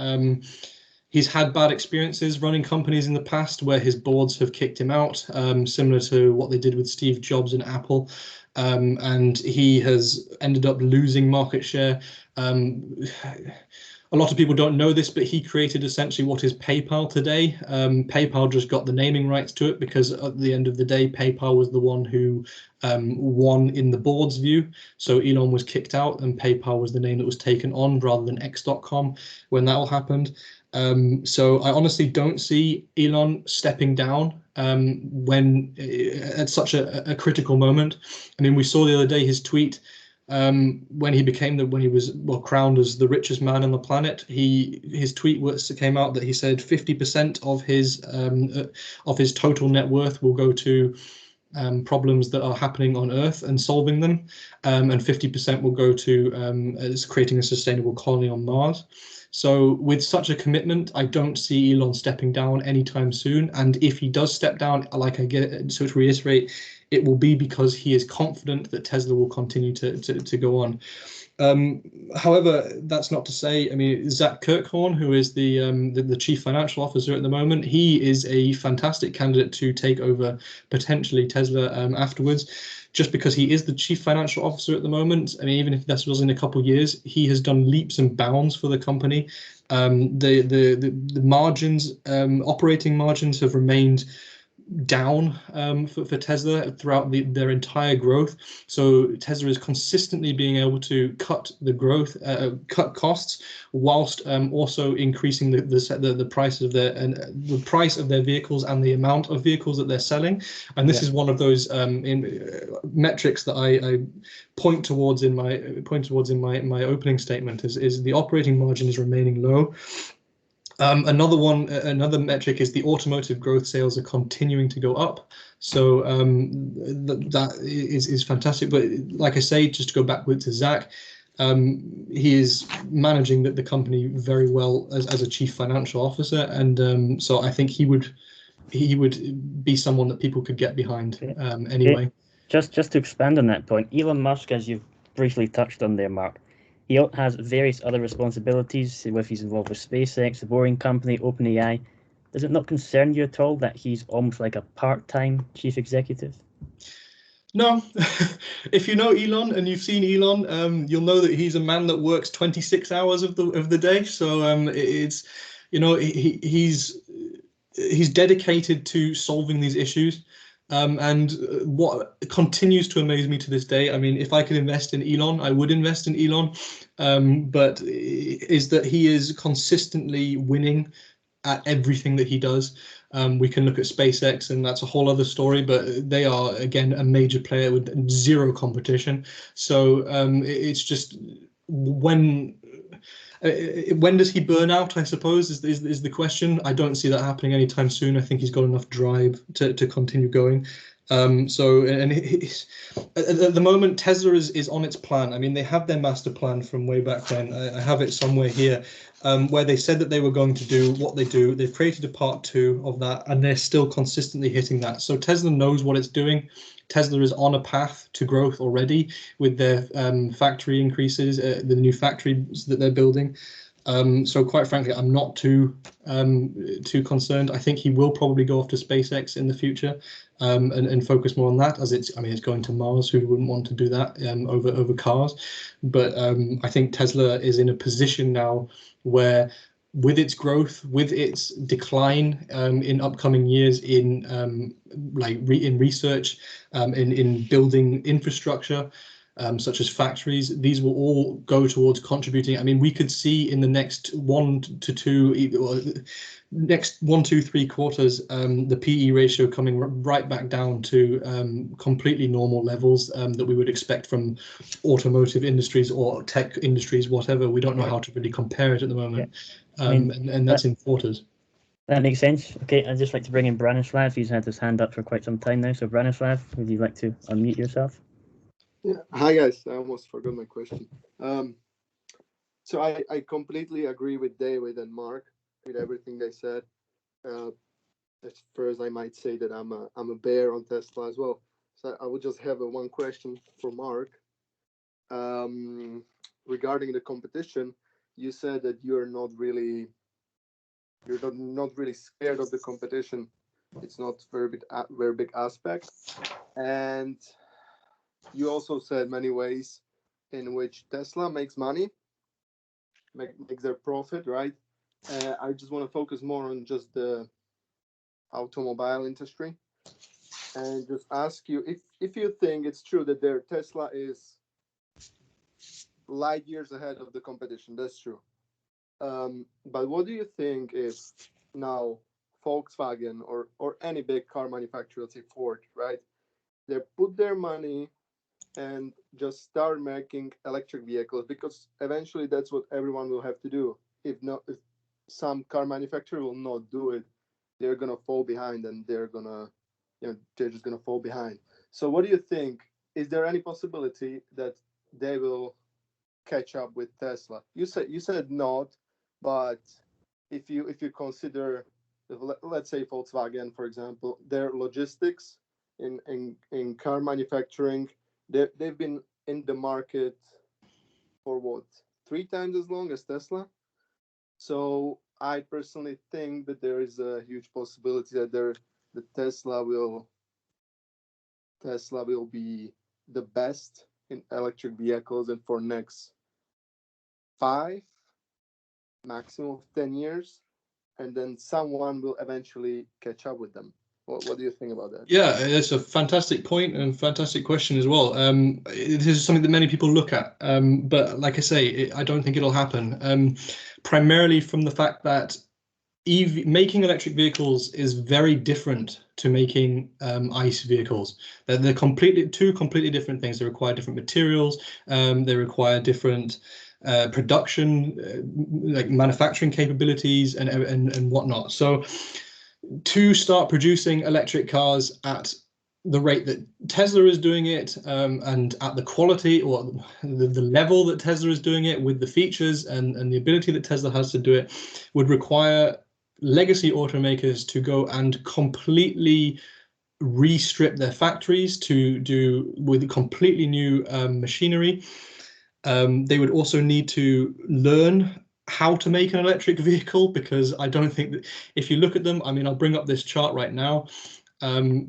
he's had bad experiences running companies in the past where his boards have kicked him out, similar to what they did with Steve Jobs and Apple. And he has ended up losing market share. A lot of people don't know this, but he created essentially what is PayPal today. PayPal just got the naming rights to it because at the end of the day, PayPal was the one who won in the board's view. So Elon was kicked out and PayPal was the name that was taken on rather than X.com when that all happened. So I honestly don't see Elon stepping down when at such a critical moment. I mean, we saw the other day his tweet when he was crowned as the richest man on the planet, his tweet came out that he said 50% of his total net worth will go to problems that are happening on Earth and solving them, and 50% will go to creating a sustainable colony on Mars. So with such a commitment, I don't see Elon stepping down anytime soon. And if he does step down, so to reiterate, it will be because he is confident that Tesla will continue to go on. However, that's not to say, I mean, Zach Kirkhorn, who is the chief financial officer at the moment, he is a fantastic candidate to take over potentially Tesla afterwards, just because he is the chief financial officer at the moment. I mean, even if this was in a couple of years, he has done leaps and bounds for the company. The margins, operating margins, have remained down for Tesla throughout their entire growth. So Tesla is consistently being able to cut cut costs, whilst also increasing the price of their vehicles and the amount of vehicles that they're selling. And this is one of those metrics that I point towards in my opening statement. Is the operating margin is remaining low. Another metric is the automotive growth sales are continuing to go up. So that is fantastic. But like I say, just to go back to Zach, he is managing the company very well as a chief financial officer, and so I think he would be someone that people could get behind anyway. Okay. Just to expand on that point, Elon Musk, as you've briefly touched on there, Mark, he has various other responsibilities. If he's involved with SpaceX, the Boring Company, OpenAI, does it not concern you at all that he's almost like a part-time chief executive? No, if you know Elon and you've seen Elon, you'll know that he's a man that works 26 hours of the day. So it's, you know, he's dedicated to solving these issues. And what continues to amaze me to this day, I mean, if I could invest in Elon, I would invest in Elon, but is that he is consistently winning at everything that he does. We can look at SpaceX, and that's a whole other story, but they are, again, a major player with zero competition. So it's just when does he burn out, I suppose, is the question. I don't see that happening anytime soon. I think he's got enough drive to continue going. So, and at the moment, Tesla is on its plan. I mean, they have their master plan from way back when. I have it somewhere here, where they said that they were going to do what they do. They've created a part 2 of that, and they're still consistently hitting that. So Tesla knows what it's doing. Tesla is on a path to growth already with their factory increases, the new factories that they're building. So quite frankly, I'm not too concerned. I think he will probably go off to SpaceX in the future and focus more on that, as it's going to Mars. Who wouldn't want to do that over cars? But I think Tesla is in a position now where, with its growth, with its decline in upcoming years in research, in building infrastructure, such as factories, these will all go towards contributing. I mean, we could see in the next 1 to 3 quarters, the PE ratio coming right back down to completely normal levels that we would expect from automotive industries or tech industries, whatever. We don't know how to really compare it at the moment. Yeah. And that's in quarters. That makes sense. Okay, I'd just like to bring in Branislav. He's had his hand up for quite some time now. So Branislav, would you like to unmute yourself? Yeah. Hi guys, I almost forgot my question. So I completely agree with David and Mark with everything they said. At first, I might say that I'm a bear on Tesla as well. So I would just have one question for Mark. Regarding the competition, you said that you're not really scared of the competition. It's not very big aspect, and you also said many ways in which Tesla makes money, makes their profit, right? I just want to focus more on just the automobile industry and just ask you if you think it's true that their Tesla is light years ahead of the competition. That's true. But what do you think if now Volkswagen or any big car manufacturer, let's say Ford, right? They put their money and just start making electric vehicles, because eventually that's what everyone will have to do. If not, if some car manufacturer will not do it, they're gonna fall behind, and they're just gonna fall behind. So what do you think? Is there any possibility that they will catch up with Tesla? You said not, but if you consider, let's say Volkswagen, for example, their logistics in car manufacturing, they've been in the market for what, 3 times as long as Tesla. So I personally think that there is a huge possibility that Tesla will be the best in electric vehicles, and for next 5, maximum of 10 years, and then someone will eventually catch up with them. What do you think about that? Yeah, it's a fantastic point and fantastic question as well. It is something that many people look at, but like I say, I don't think it'll happen. Primarily from the fact that making electric vehicles is very different to making ICE vehicles. They're two completely different things. They require different materials. They require different production, like manufacturing capabilities and whatnot. So to start producing electric cars at the rate that Tesla is doing it, and at the quality or the level that Tesla is doing it, with the features and the ability that Tesla has to do it, would require legacy automakers to go and completely re-strip their factories to do with completely new machinery. They would also need to learn how to make an electric vehicle, because I don't think that, if you look at them, I mean, I'll bring up this chart right now.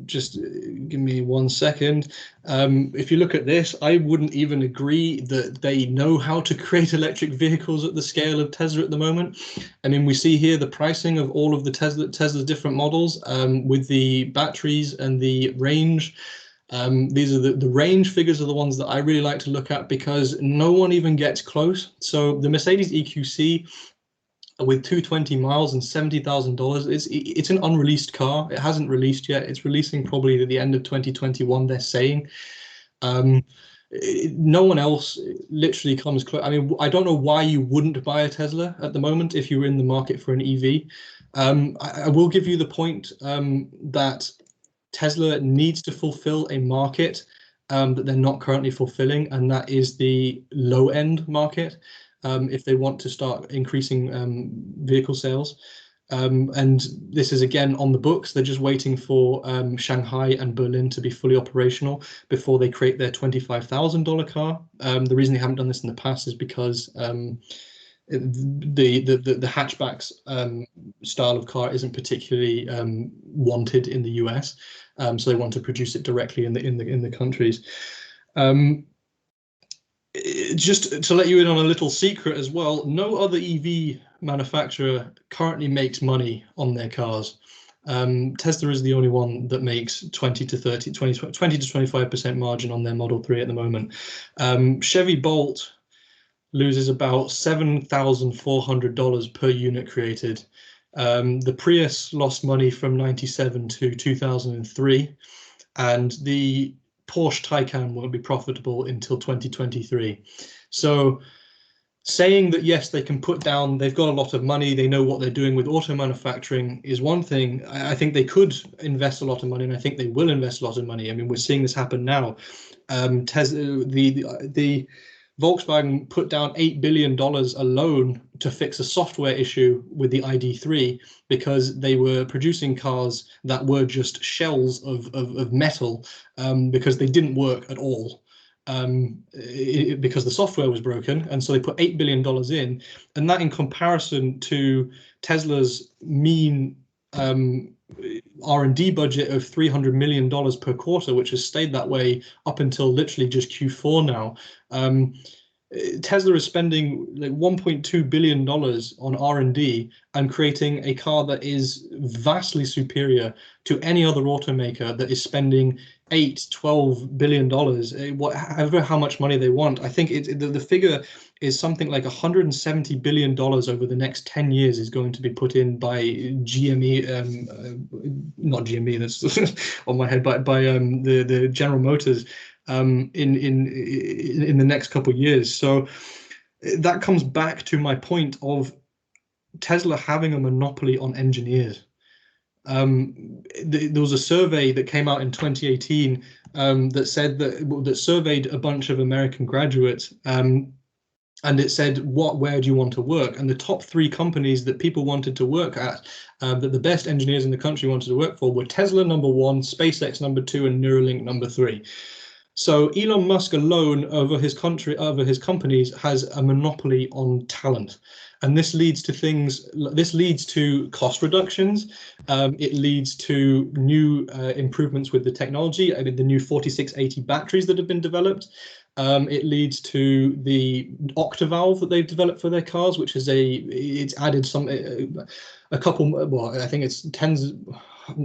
Just give me 1 second. If you look at this, I wouldn't even agree that they know how to create electric vehicles at the scale of Tesla at the moment. I mean, we see here the pricing of all of the Tesla's different models, with the batteries and the range. These are the range figures are the ones that I really like to look at, because no one even gets close. So the Mercedes EQC with 220 miles and $70,000, it's an unreleased car. It hasn't released yet. It's releasing probably at the end of 2021, they're saying. No one else literally comes close. I mean, I don't know why you wouldn't buy a Tesla at the moment if you were in the market for an EV. I will give you the point that Tesla needs to fulfill a market that they're not currently fulfilling, and that is the low-end market, if they want to start increasing vehicle sales. And this is again on the books. They're just waiting for Shanghai and Berlin to be fully operational before they create their $25,000 car. The reason they haven't done this in the past is because the hatchbacks style of car isn't particularly wanted in the US, so they want to produce it directly in the countries. Just to let you in on a little secret as well, no other EV manufacturer currently makes money on their cars. Tesla is the only one that makes 20 to 25% margin on their Model 3 at the moment. Chevy Bolt loses about $7,400 per unit created. The Prius lost money from 97 to 2003, and the Porsche Taycan won't be profitable until 2023. So saying that, yes, they can put down, they've got a lot of money, they know what they're doing with auto manufacturing is one thing. I think they could invest a lot of money, and I think they will invest a lot of money. I mean, we're seeing this happen now. The Volkswagen put down $8 billion alone to fix a software issue with the ID.3, because they were producing cars that were just shells of metal, because they didn't work at all, because the software was broken. And so they put $8 billion in, and that, in comparison to Tesla's mean R&D budget of $300 million per quarter, which has stayed that way up until literally just Q4 now. Tesla is spending like $1.2 billion on R&D and creating a car that is vastly superior to any other automaker that is spending $8-12 billion, however how much money they want. I think the figure is something like $170 billion over the next 10 years is going to be put in by GME, not GME, that's on my head, but by the General Motors in the next couple of years. So that comes back to my point of Tesla having a monopoly on engineers. There was a survey that came out in 2018 that said that surveyed a bunch of American graduates, and it said, where do you want to work? And the top 3 companies that people wanted to work at, that the best engineers in the country wanted to work for, were Tesla number 1, SpaceX number 2, and Neuralink number 3. So Elon Musk alone over his companies has a monopoly on talent. And this leads to cost reductions. It leads to new improvements with the technology. I mean, the new 4680 batteries that have been developed. It leads to the octavalve that they've developed for their cars, which is it's added a couple, well, I think it's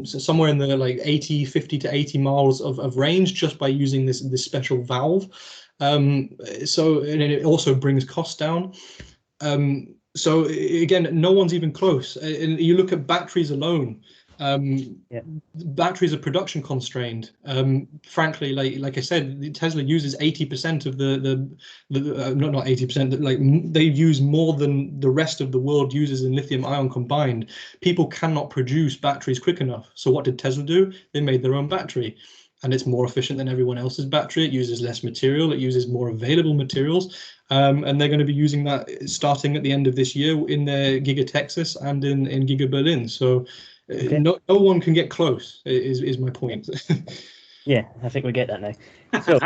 somewhere in the like 50 to 80 miles of range just by using this special valve. So, and it also brings costs down. So again, no one's even close. And you look at batteries alone. Batteries are production constrained. Frankly, like I said, Tesla uses 80% of not 80%. Like they use more than the rest of the world uses in lithium ion combined. People cannot produce batteries quick enough. So what did Tesla do? They made their own battery. And it's more efficient than everyone else's battery. It uses less material. It uses more available materials. And they're going to be using that starting at the end of this year in their Giga Texas and in Giga Berlin. So no one can get close, is my point. Yeah, I think we get that now. So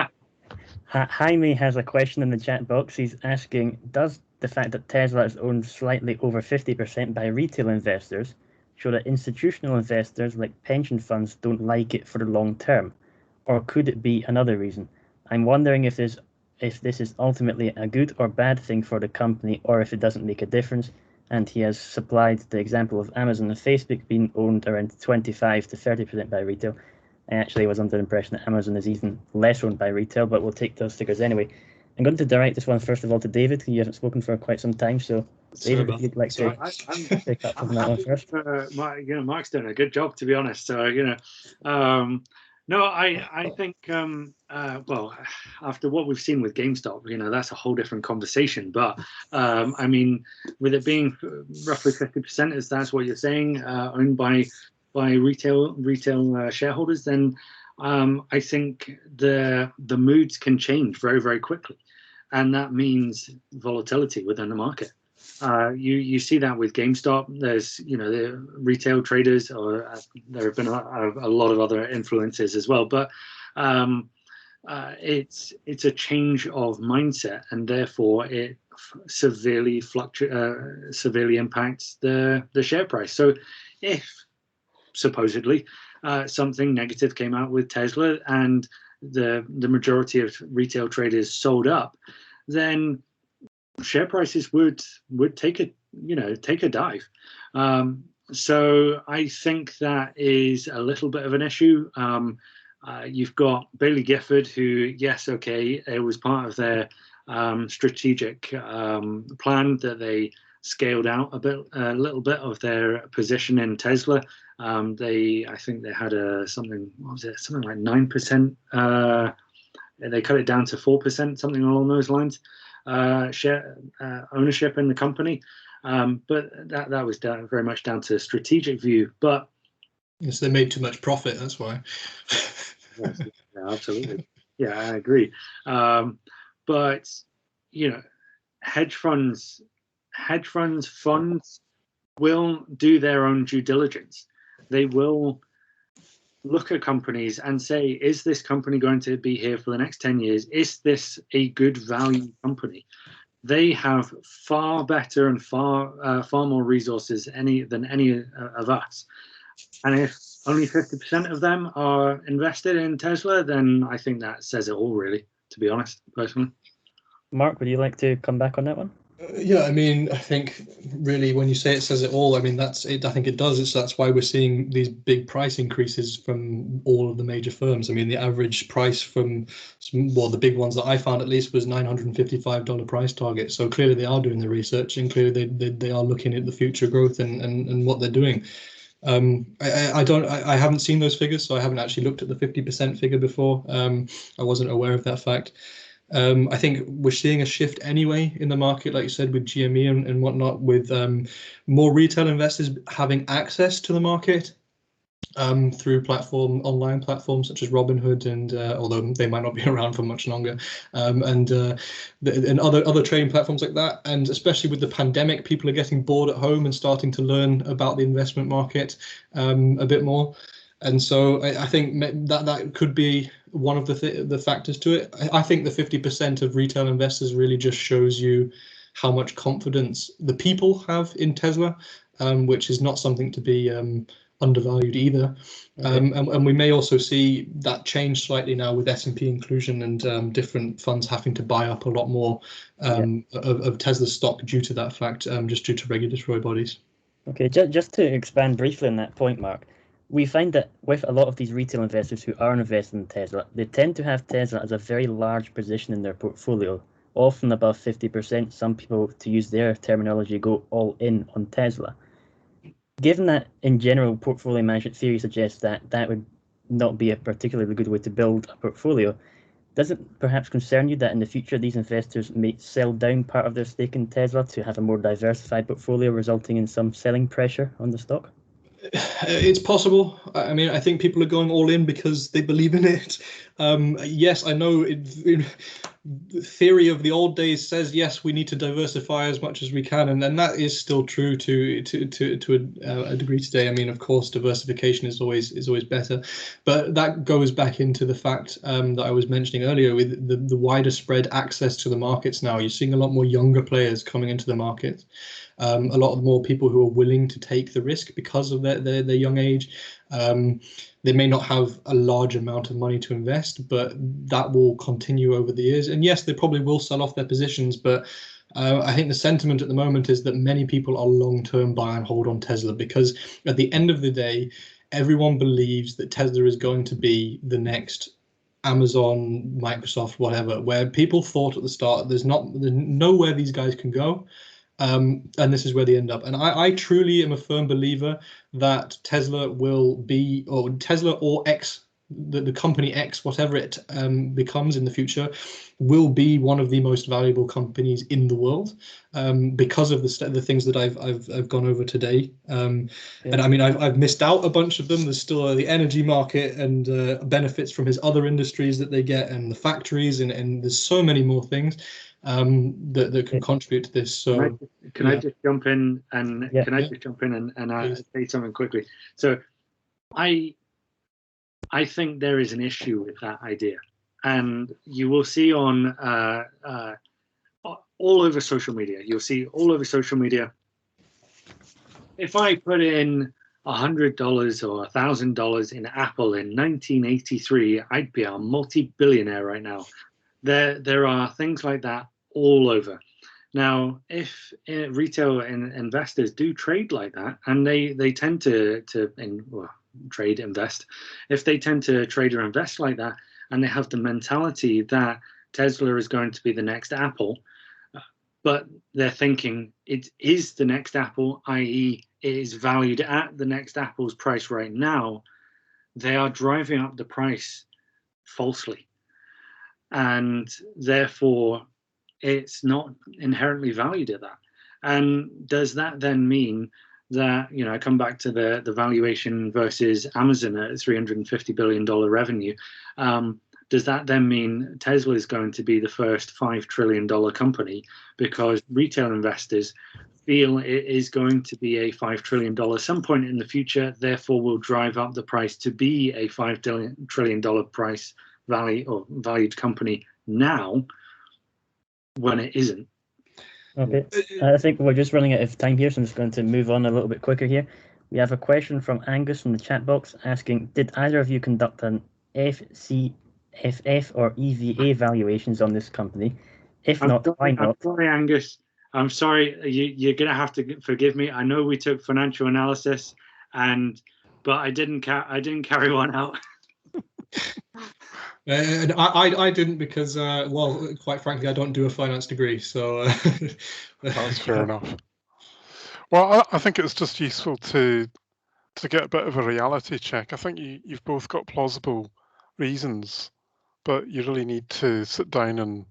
Jaime has a question in the chat box. He's asking, does the fact that Tesla is owned slightly over 50% by retail investors show that institutional investors like pension funds don't like it for the long term? Or could it be another reason? I'm wondering if this is ultimately a good or bad thing for the company, or if it doesn't make a difference. And he has supplied the example of Amazon and Facebook being owned around 25 to 30% by retail. I actually was under the impression that Amazon is even less owned by retail, but we'll take those figures anyway. I'm going to direct this one first of all to David, who you haven't spoken for quite some time. So, David, if you'd like to pick up on that one first. Mark's done a good job, to be honest. So, no, I think, well, after what we've seen with GameStop, that's a whole different conversation. But I mean, with it being roughly 50%, as that's what you're saying, owned by retail shareholders, then I think the moods can change very, very quickly, and that means volatility within the market. You see that with GameStop. There's the retail traders, or there have been a lot of other influences as well. But it's a change of mindset, and therefore it severely impacts the share price. So if supposedly something negative came out with Tesla and the majority of retail traders sold up, then share prices would take a dive. So I think that is a little bit of an issue. You've got Bailey Gifford, who, yes, okay, it was part of their strategic plan that they scaled out a little bit of their position in Tesla. I think they had something like 9%. They cut it down to 4%, something along those lines. Share ownership in the company, but that was very much down to strategic view. But yes, they made too much profit. That's why. Yes, yeah, absolutely. Yeah, I agree. But hedge funds will do their own due diligence. They will look at companies and say, is this company going to be here for the next 10 years? Is this a good value company? They have far better and far more resources than any of us. And if only 50% of them are invested in Tesla, then I think that says it all, really, to be honest, personally. Mark, would you like to come back on that one? Yeah, I mean, I think really when you say it says it all, I mean, that's it. I think it does. That's why we're seeing these big price increases from all of the major firms. I mean, the average price from, well, the big ones that I found at least was $955 price target. So clearly they are doing the research, and clearly they are looking at the future growth and what they're doing. I haven't seen those figures, so I haven't actually looked at the 50% figure before. I wasn't aware of that fact. I think we're seeing a shift anyway in the market, like you said, with GME and whatnot, with more retail investors having access to the market through online platforms such as Robinhood, and although they might not be around for much longer, and other trading platforms like that. And especially with the pandemic, people are getting bored at home and starting to learn about the investment market a bit more. And so I think that could be one of the factors to it. I think the 50% of retail investors really just shows you how much confidence the people have in Tesla, which is not something to be undervalued either. And we may also see that change slightly now with S&P inclusion and different funds having to buy up a lot more of Tesla stock due to that fact, just due to regulatory bodies. Okay, just to expand briefly on that point, Mark, we find that with a lot of these retail investors who are invested in Tesla, they tend to have Tesla as a very large position in their portfolio, often above 50%. Some people, to use their terminology, go all in on Tesla. Given that, in general, portfolio management theory suggests that that would not be a particularly good way to build a portfolio, does it perhaps concern you that in the future these investors may sell down part of their stake in Tesla to have a more diversified portfolio, resulting in some selling pressure on the stock? It's possible. I mean, I think people are going all in because they believe in it. Yes, I know the theory of the old days says, yes, we need to diversify as much as we can. And then that is still true to a degree today. I mean, of course, diversification is always better. But that goes back into the fact that I was mentioning earlier with the wider spread access to the markets now. You're seeing a lot more younger players coming into the market. A lot more people who are willing to take the risk because of their young age. They may not have a large amount of money to invest, but that will continue over the years. And yes, they probably will sell off their positions, but I think the sentiment at the moment is that many people are long-term buy and hold on Tesla, because at the end of the day, everyone believes that Tesla is going to be the next Amazon, Microsoft, whatever, where people thought at the start there's nowhere these guys can go. And this is where they end up. And I truly am a firm believer that Tesla will be, or Tesla or X, the company X, whatever it becomes in the future, will be one of the most valuable companies in the world because of the things that I've gone over today. And I mean, I've missed out a bunch of them. There's still the energy market and benefits from his other industries that they get, and the factories, and there's so many more things that can contribute to this. So can I just jump in and say something quickly? So I think there is an issue with that idea, and you will see on all over social media. You'll see all over social media. If I put in $100 or $1,000 in Apple in 1983, I'd be a multi-billionaire right now. There are things like that all over. Now, if retail investors do trade like that, and they tend to trade, invest, if they tend to trade or invest like that, and they have the mentality that Tesla is going to be the next Apple, but they're thinking it is the next Apple, i.e. it is valued at the next Apple's price right now, they are driving up the price falsely. And therefore, it's not inherently valued at that. And does that then mean that, I come back to the valuation versus Amazon at $350 billion revenue, does that then mean Tesla is going to be the first $5 trillion company because retail investors feel it is going to be a $5 trillion some point in the future, therefore will drive up the price to be a $5 trillion price value or valued company now when it isn't? Okay, I think we're just running out of time here, so I'm just going to move on a little bit quicker here. We have a question from Angus from the chat box asking, did either of you conduct an FCFF or EVA valuations on this company? If not, why not? I'm sorry, Angus. I'm sorry, you're going to have to forgive me. I know we took financial analysis, but I didn't carry one out. And I didn't because, well, quite frankly, I don't do a finance degree. So That's fair enough. Well, I think it's just useful to get a bit of a reality check. I think you've both got plausible reasons, but you really need to sit down and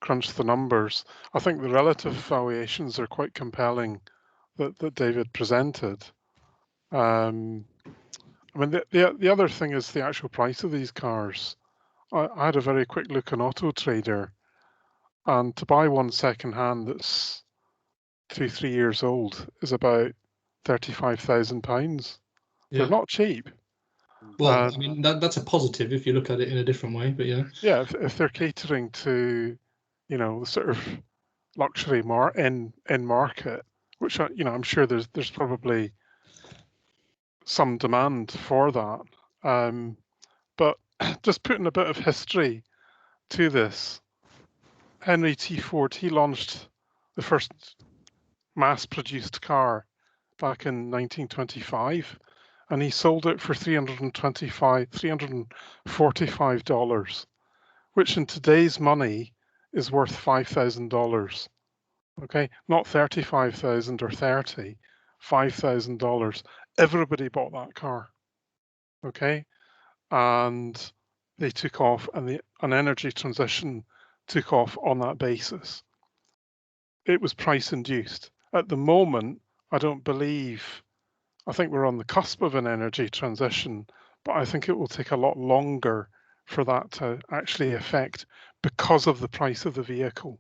crunch the numbers. I think the relative valuations are quite compelling that David presented. I mean, the other thing is the actual price of these cars. I had a very quick look on Auto Trader, and to buy one second-hand that's 2-3 years old is about £35,000. They're not cheap. Well, I mean, that's a positive if you look at it in a different way, but yeah. Yeah, if they're catering to, the sort of luxury in market, which I'm sure there's probably some demand for that. But just putting a bit of history to this, Henry T. Ford, he launched the first mass-produced car back in 1925, and he sold it for $345, which in today's money is worth $5,000. Okay, not 35,000 or 30, $5,000. Everybody bought that car. Okay, and they took off, and an energy transition took off on that basis. It was price induced. At the moment, I think we're on the cusp of an energy transition, but I think it will take a lot longer for that to actually affect because of the price of the vehicle.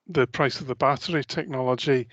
The price of the battery technology,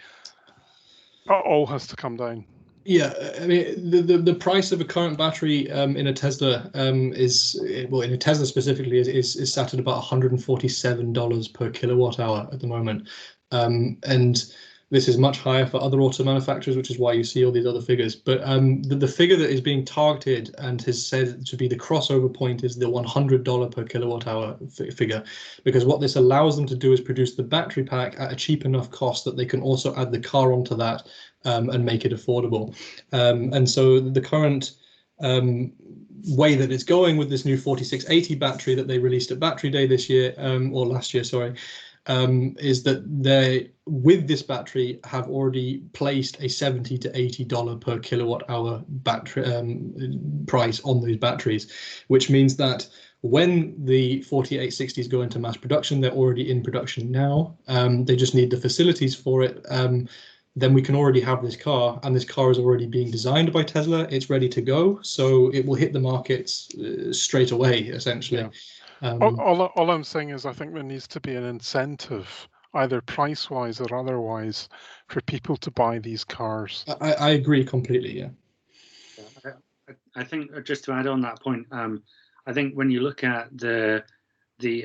all has to come down. Yeah, I mean, the price of a current battery in a Tesla in a Tesla specifically is sat at about $147 per kilowatt hour at the moment, and this is much higher for other auto manufacturers, which is why you see all these other figures. But the figure that is being targeted and is said to be the crossover point is the $100 per kilowatt hour figure, because what this allows them to do is produce the battery pack at a cheap enough cost that they can also add the car onto that and make it affordable. And so the current way that it's going with this new 4680 battery that they released at Battery Day this year, or last year, sorry, is that they, with this battery, have already placed a $70 to $80 per kilowatt hour battery price on these batteries, which means that when the 4860s go into mass production, they're already in production now. They just need the facilities for it. Then we can already have this car, and this car is already being designed by Tesla. It's ready to go, so it will hit the markets straight away, essentially. Yeah. All I'm saying is I think there needs to be an incentive, either price-wise or otherwise, for people to buy these cars. I agree completely, yeah. I think just to add on that point, I think when you look at the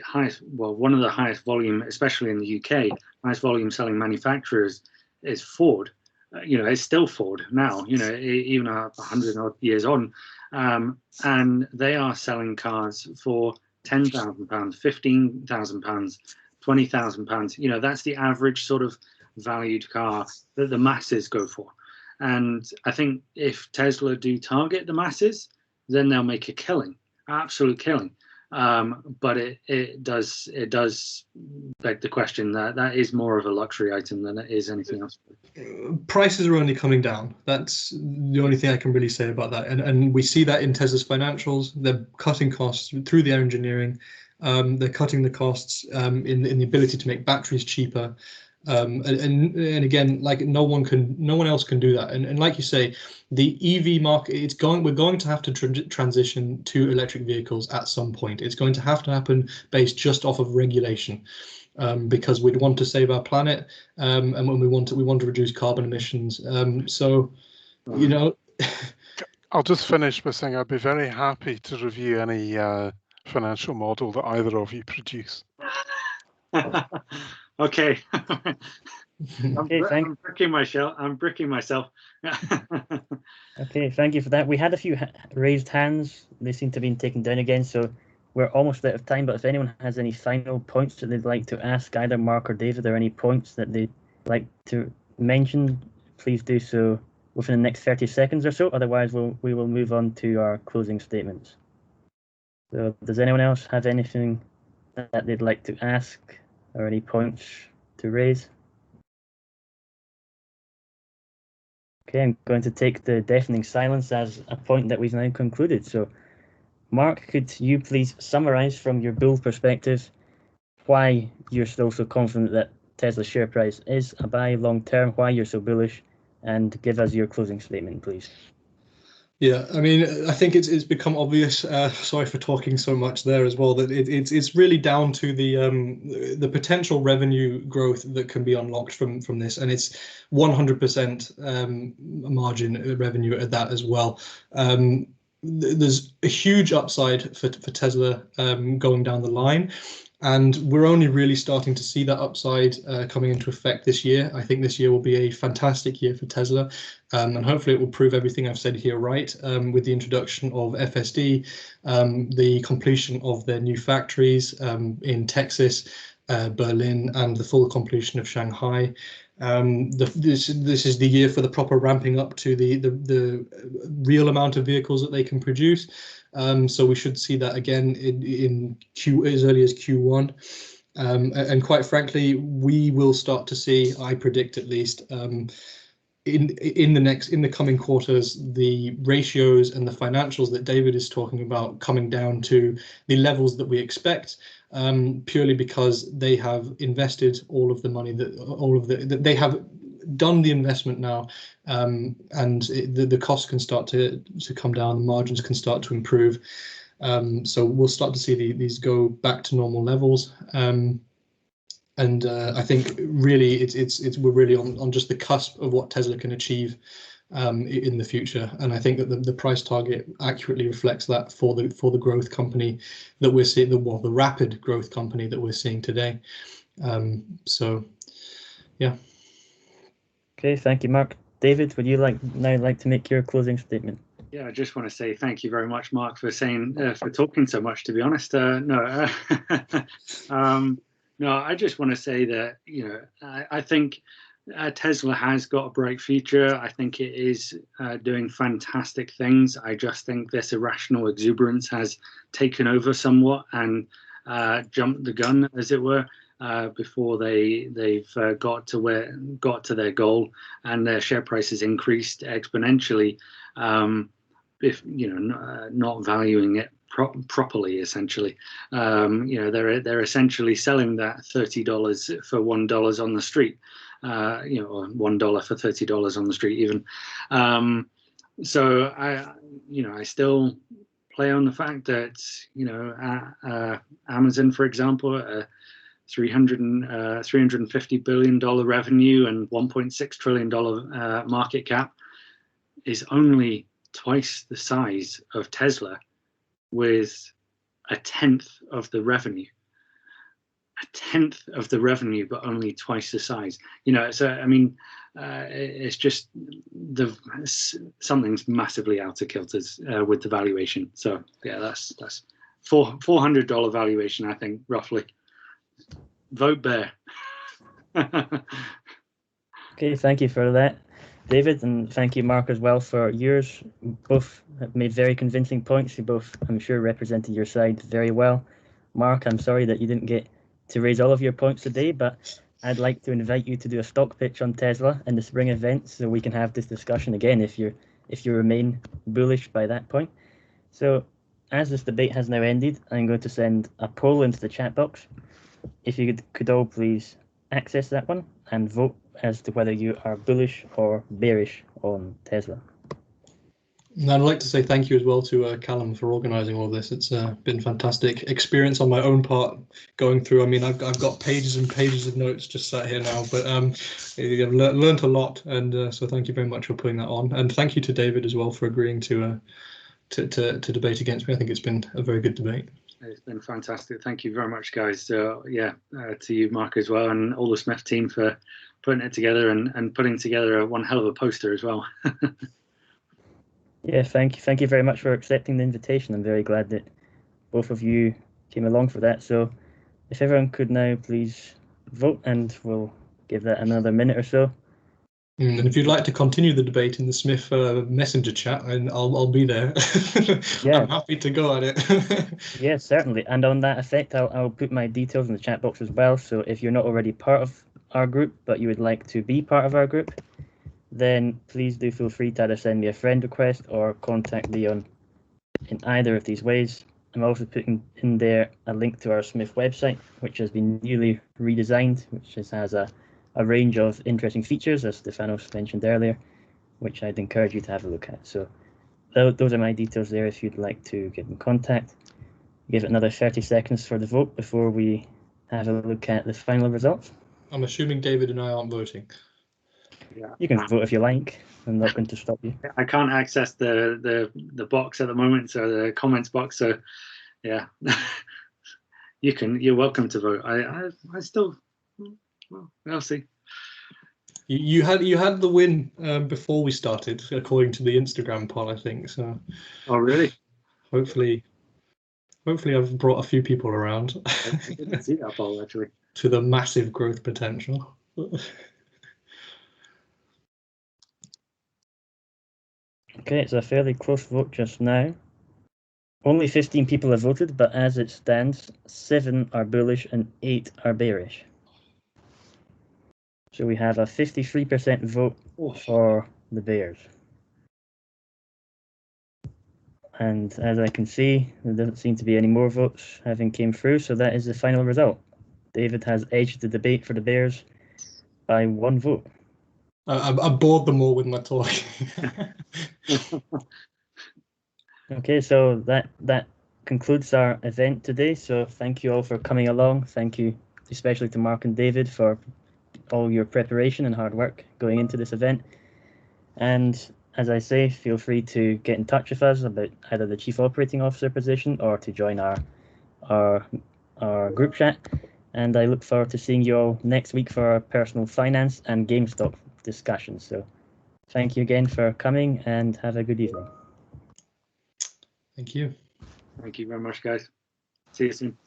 highest, well, one of the highest volume, especially in the UK, highest volume selling manufacturers is Ford. It's still Ford now, even 100 odd years on. And they are selling cars for £10,000, £15,000, £20,000. That's the average sort of valued car that the masses go for. And I think if Tesla do target the masses, then they'll make a killing, absolute killing. But it does beg the question that is more of a luxury item than it is anything else. Prices are only coming down. That's the only thing I can really say about that. And we see that in Tesla's financials. They're cutting costs through their engineering. They're cutting the costs in the ability to make batteries cheaper. And again, like no one else can do that. And like you say, the EV market, we're going to have to transition to electric vehicles at some point. It's going to have to happen based just off of regulation, because we'd want to save our planet, and when we want to reduce carbon emissions. I'll just finish by saying I'd be very happy to review any financial model that either of you produce. Okay. Okay, I'm bricking myself. Okay, thank you for that. We had a few raised hands. They seem to have been taken down again, so we're almost out of time. But if anyone has any final points that they'd like to ask either Mark or David, or any points that they like to mention, please do so within the next 30 seconds or so. Otherwise, we will move on to our closing statements. So does anyone else have anything that they'd like to ask or any points to raise? Okay, I'm going to take the deafening silence as a point that we've now concluded. So, Mark, could you please summarize from your bull perspective why you're still so confident that Tesla's share price is a buy long term, why you're so bullish, and give us your closing statement, please. Yeah, I mean, I think it's become obvious. Sorry for talking so much there as well. That it's really down to the potential revenue growth that can be unlocked from this, and it's 100% margin revenue at that as well. There's a huge upside for Tesla going down the line. And we're only really starting to see that upside coming into effect this year. I think this year will be a fantastic year for Tesla, and hopefully it will prove everything I've said here right, with the introduction of FSD, the completion of their new factories in Texas, Berlin, and the full completion of Shanghai. This is the year for the proper ramping up to the real amount of vehicles that they can produce. So we should see that again in as early as Q1. And quite frankly, we will start to see, I predict at least, in the coming quarters, the ratios and the financials that David is talking about coming down to the levels that we expect, purely because they have invested all of the money that they have done the investment now, and the costs can start to come down, the margins can start to improve. So we'll start to see these go back to normal levels. And I think really we're really on just the cusp of what Tesla can achieve in the future, and I think that the price target accurately reflects that for the growth company that we're seeing, the rapid growth company that we're seeing today. So, yeah. Okay, thank you, Mark. David, would you like to make your closing statement? Yeah, I just want to say thank you very much, Mark, for saying for talking so much. To be honest, no, I just want to say that I think Tesla has got a bright future. I think it is doing fantastic things. I just think this irrational exuberance has taken over somewhat and jumped the gun, as it were. Before they've got to their goal, and their share price has increased exponentially, if not valuing it properly. Essentially, they're essentially selling that $30 for $1 on the street, or $1 for $30 on the street even. So I still play on the fact that Amazon, for example, $350 billion revenue and $1.6 trillion market cap is only twice the size of Tesla, with a tenth of the revenue. A tenth of the revenue, but only twice the size. So I mean, it's just something's massively out of kilter with the valuation. So yeah, that's $400 valuation, I think, roughly. Vote bear. Okay, thank you for that, David, and thank you, Mark, as well, for yours. Both have made very convincing points. You both, I'm sure, represented your side very well. Mark, I'm sorry that you didn't get to raise all of your points today, but I'd like to invite you to do a stock pitch on Tesla in the spring event, so we can have this discussion again if you remain bullish by that point. So, as this debate has now ended, I'm going to send a poll into the chat box. If you could all please access that one and vote as to whether you are bullish or bearish on Tesla. And I'd like to say thank you as well to Callum for organising all this. It's been fantastic experience on my own part going through. I mean, I've got pages and pages of notes just sat here now, but I've learned a lot, and so thank you very much for putting that on. And thank you to David as well for agreeing to debate against me. I think it's been a very good debate. It's been fantastic. Thank you very much, guys. To you, Mark, as well, and all the SMIF team for putting it together and putting together one hell of a poster as well. Yeah, thank you very much for accepting the invitation. I'm very glad that both of you came along for that. So if everyone could now please vote, and we'll give that another minute or so. And if you'd like to continue the debate in the SMIF messenger chat, and I'll be there. Yeah. I'm happy to go at it. Yeah, certainly. And on that effect, I'll put my details in the chat box as well. So if you're not already part of our group, but you would like to be part of our group, then please do feel free to either send me a friend request or contact Leon in either of these ways. I'm also putting in there a link to our SMIF website, which has been newly redesigned, which has a range of interesting features, as Stefanos mentioned earlier, which I'd encourage you to have a look at. So those are my details there if you'd like to get in contact. Give it another 30 seconds for the vote before we have a look at the final results. I'm assuming David and I aren't voting. Yeah. You can vote if you like. I'm not going to stop you. I can't access the box at the moment, so the comments box. So yeah, you're welcome to vote. I still, well, we'll see. You had the win before we started, according to the Instagram poll, I think. So. Oh really? Hopefully I've brought a few people around. I didn't see that poll actually. To the massive growth potential. Okay, it's a fairly close vote just now. Only 15 people have voted, but as it stands, 7 are bullish and 8 are bearish. So we have a 53% vote for the bears. And as I can see, there doesn't seem to be any more votes having came through, so that is the final result. David has edged the debate for the bears by 1 vote. I bored them all with my talk. Okay, so that concludes our event today. So thank you all for coming along. Thank you especially to Mark and David for all your preparation and hard work going into this event. And as I say, feel free to get in touch with us about either the Chief Operating Officer position or to join our group chat. And I look forward to seeing you all next week for our personal finance and GameStop discussion. So thank you again for coming and have a good evening. Thank you. Thank you very much, guys. See you soon.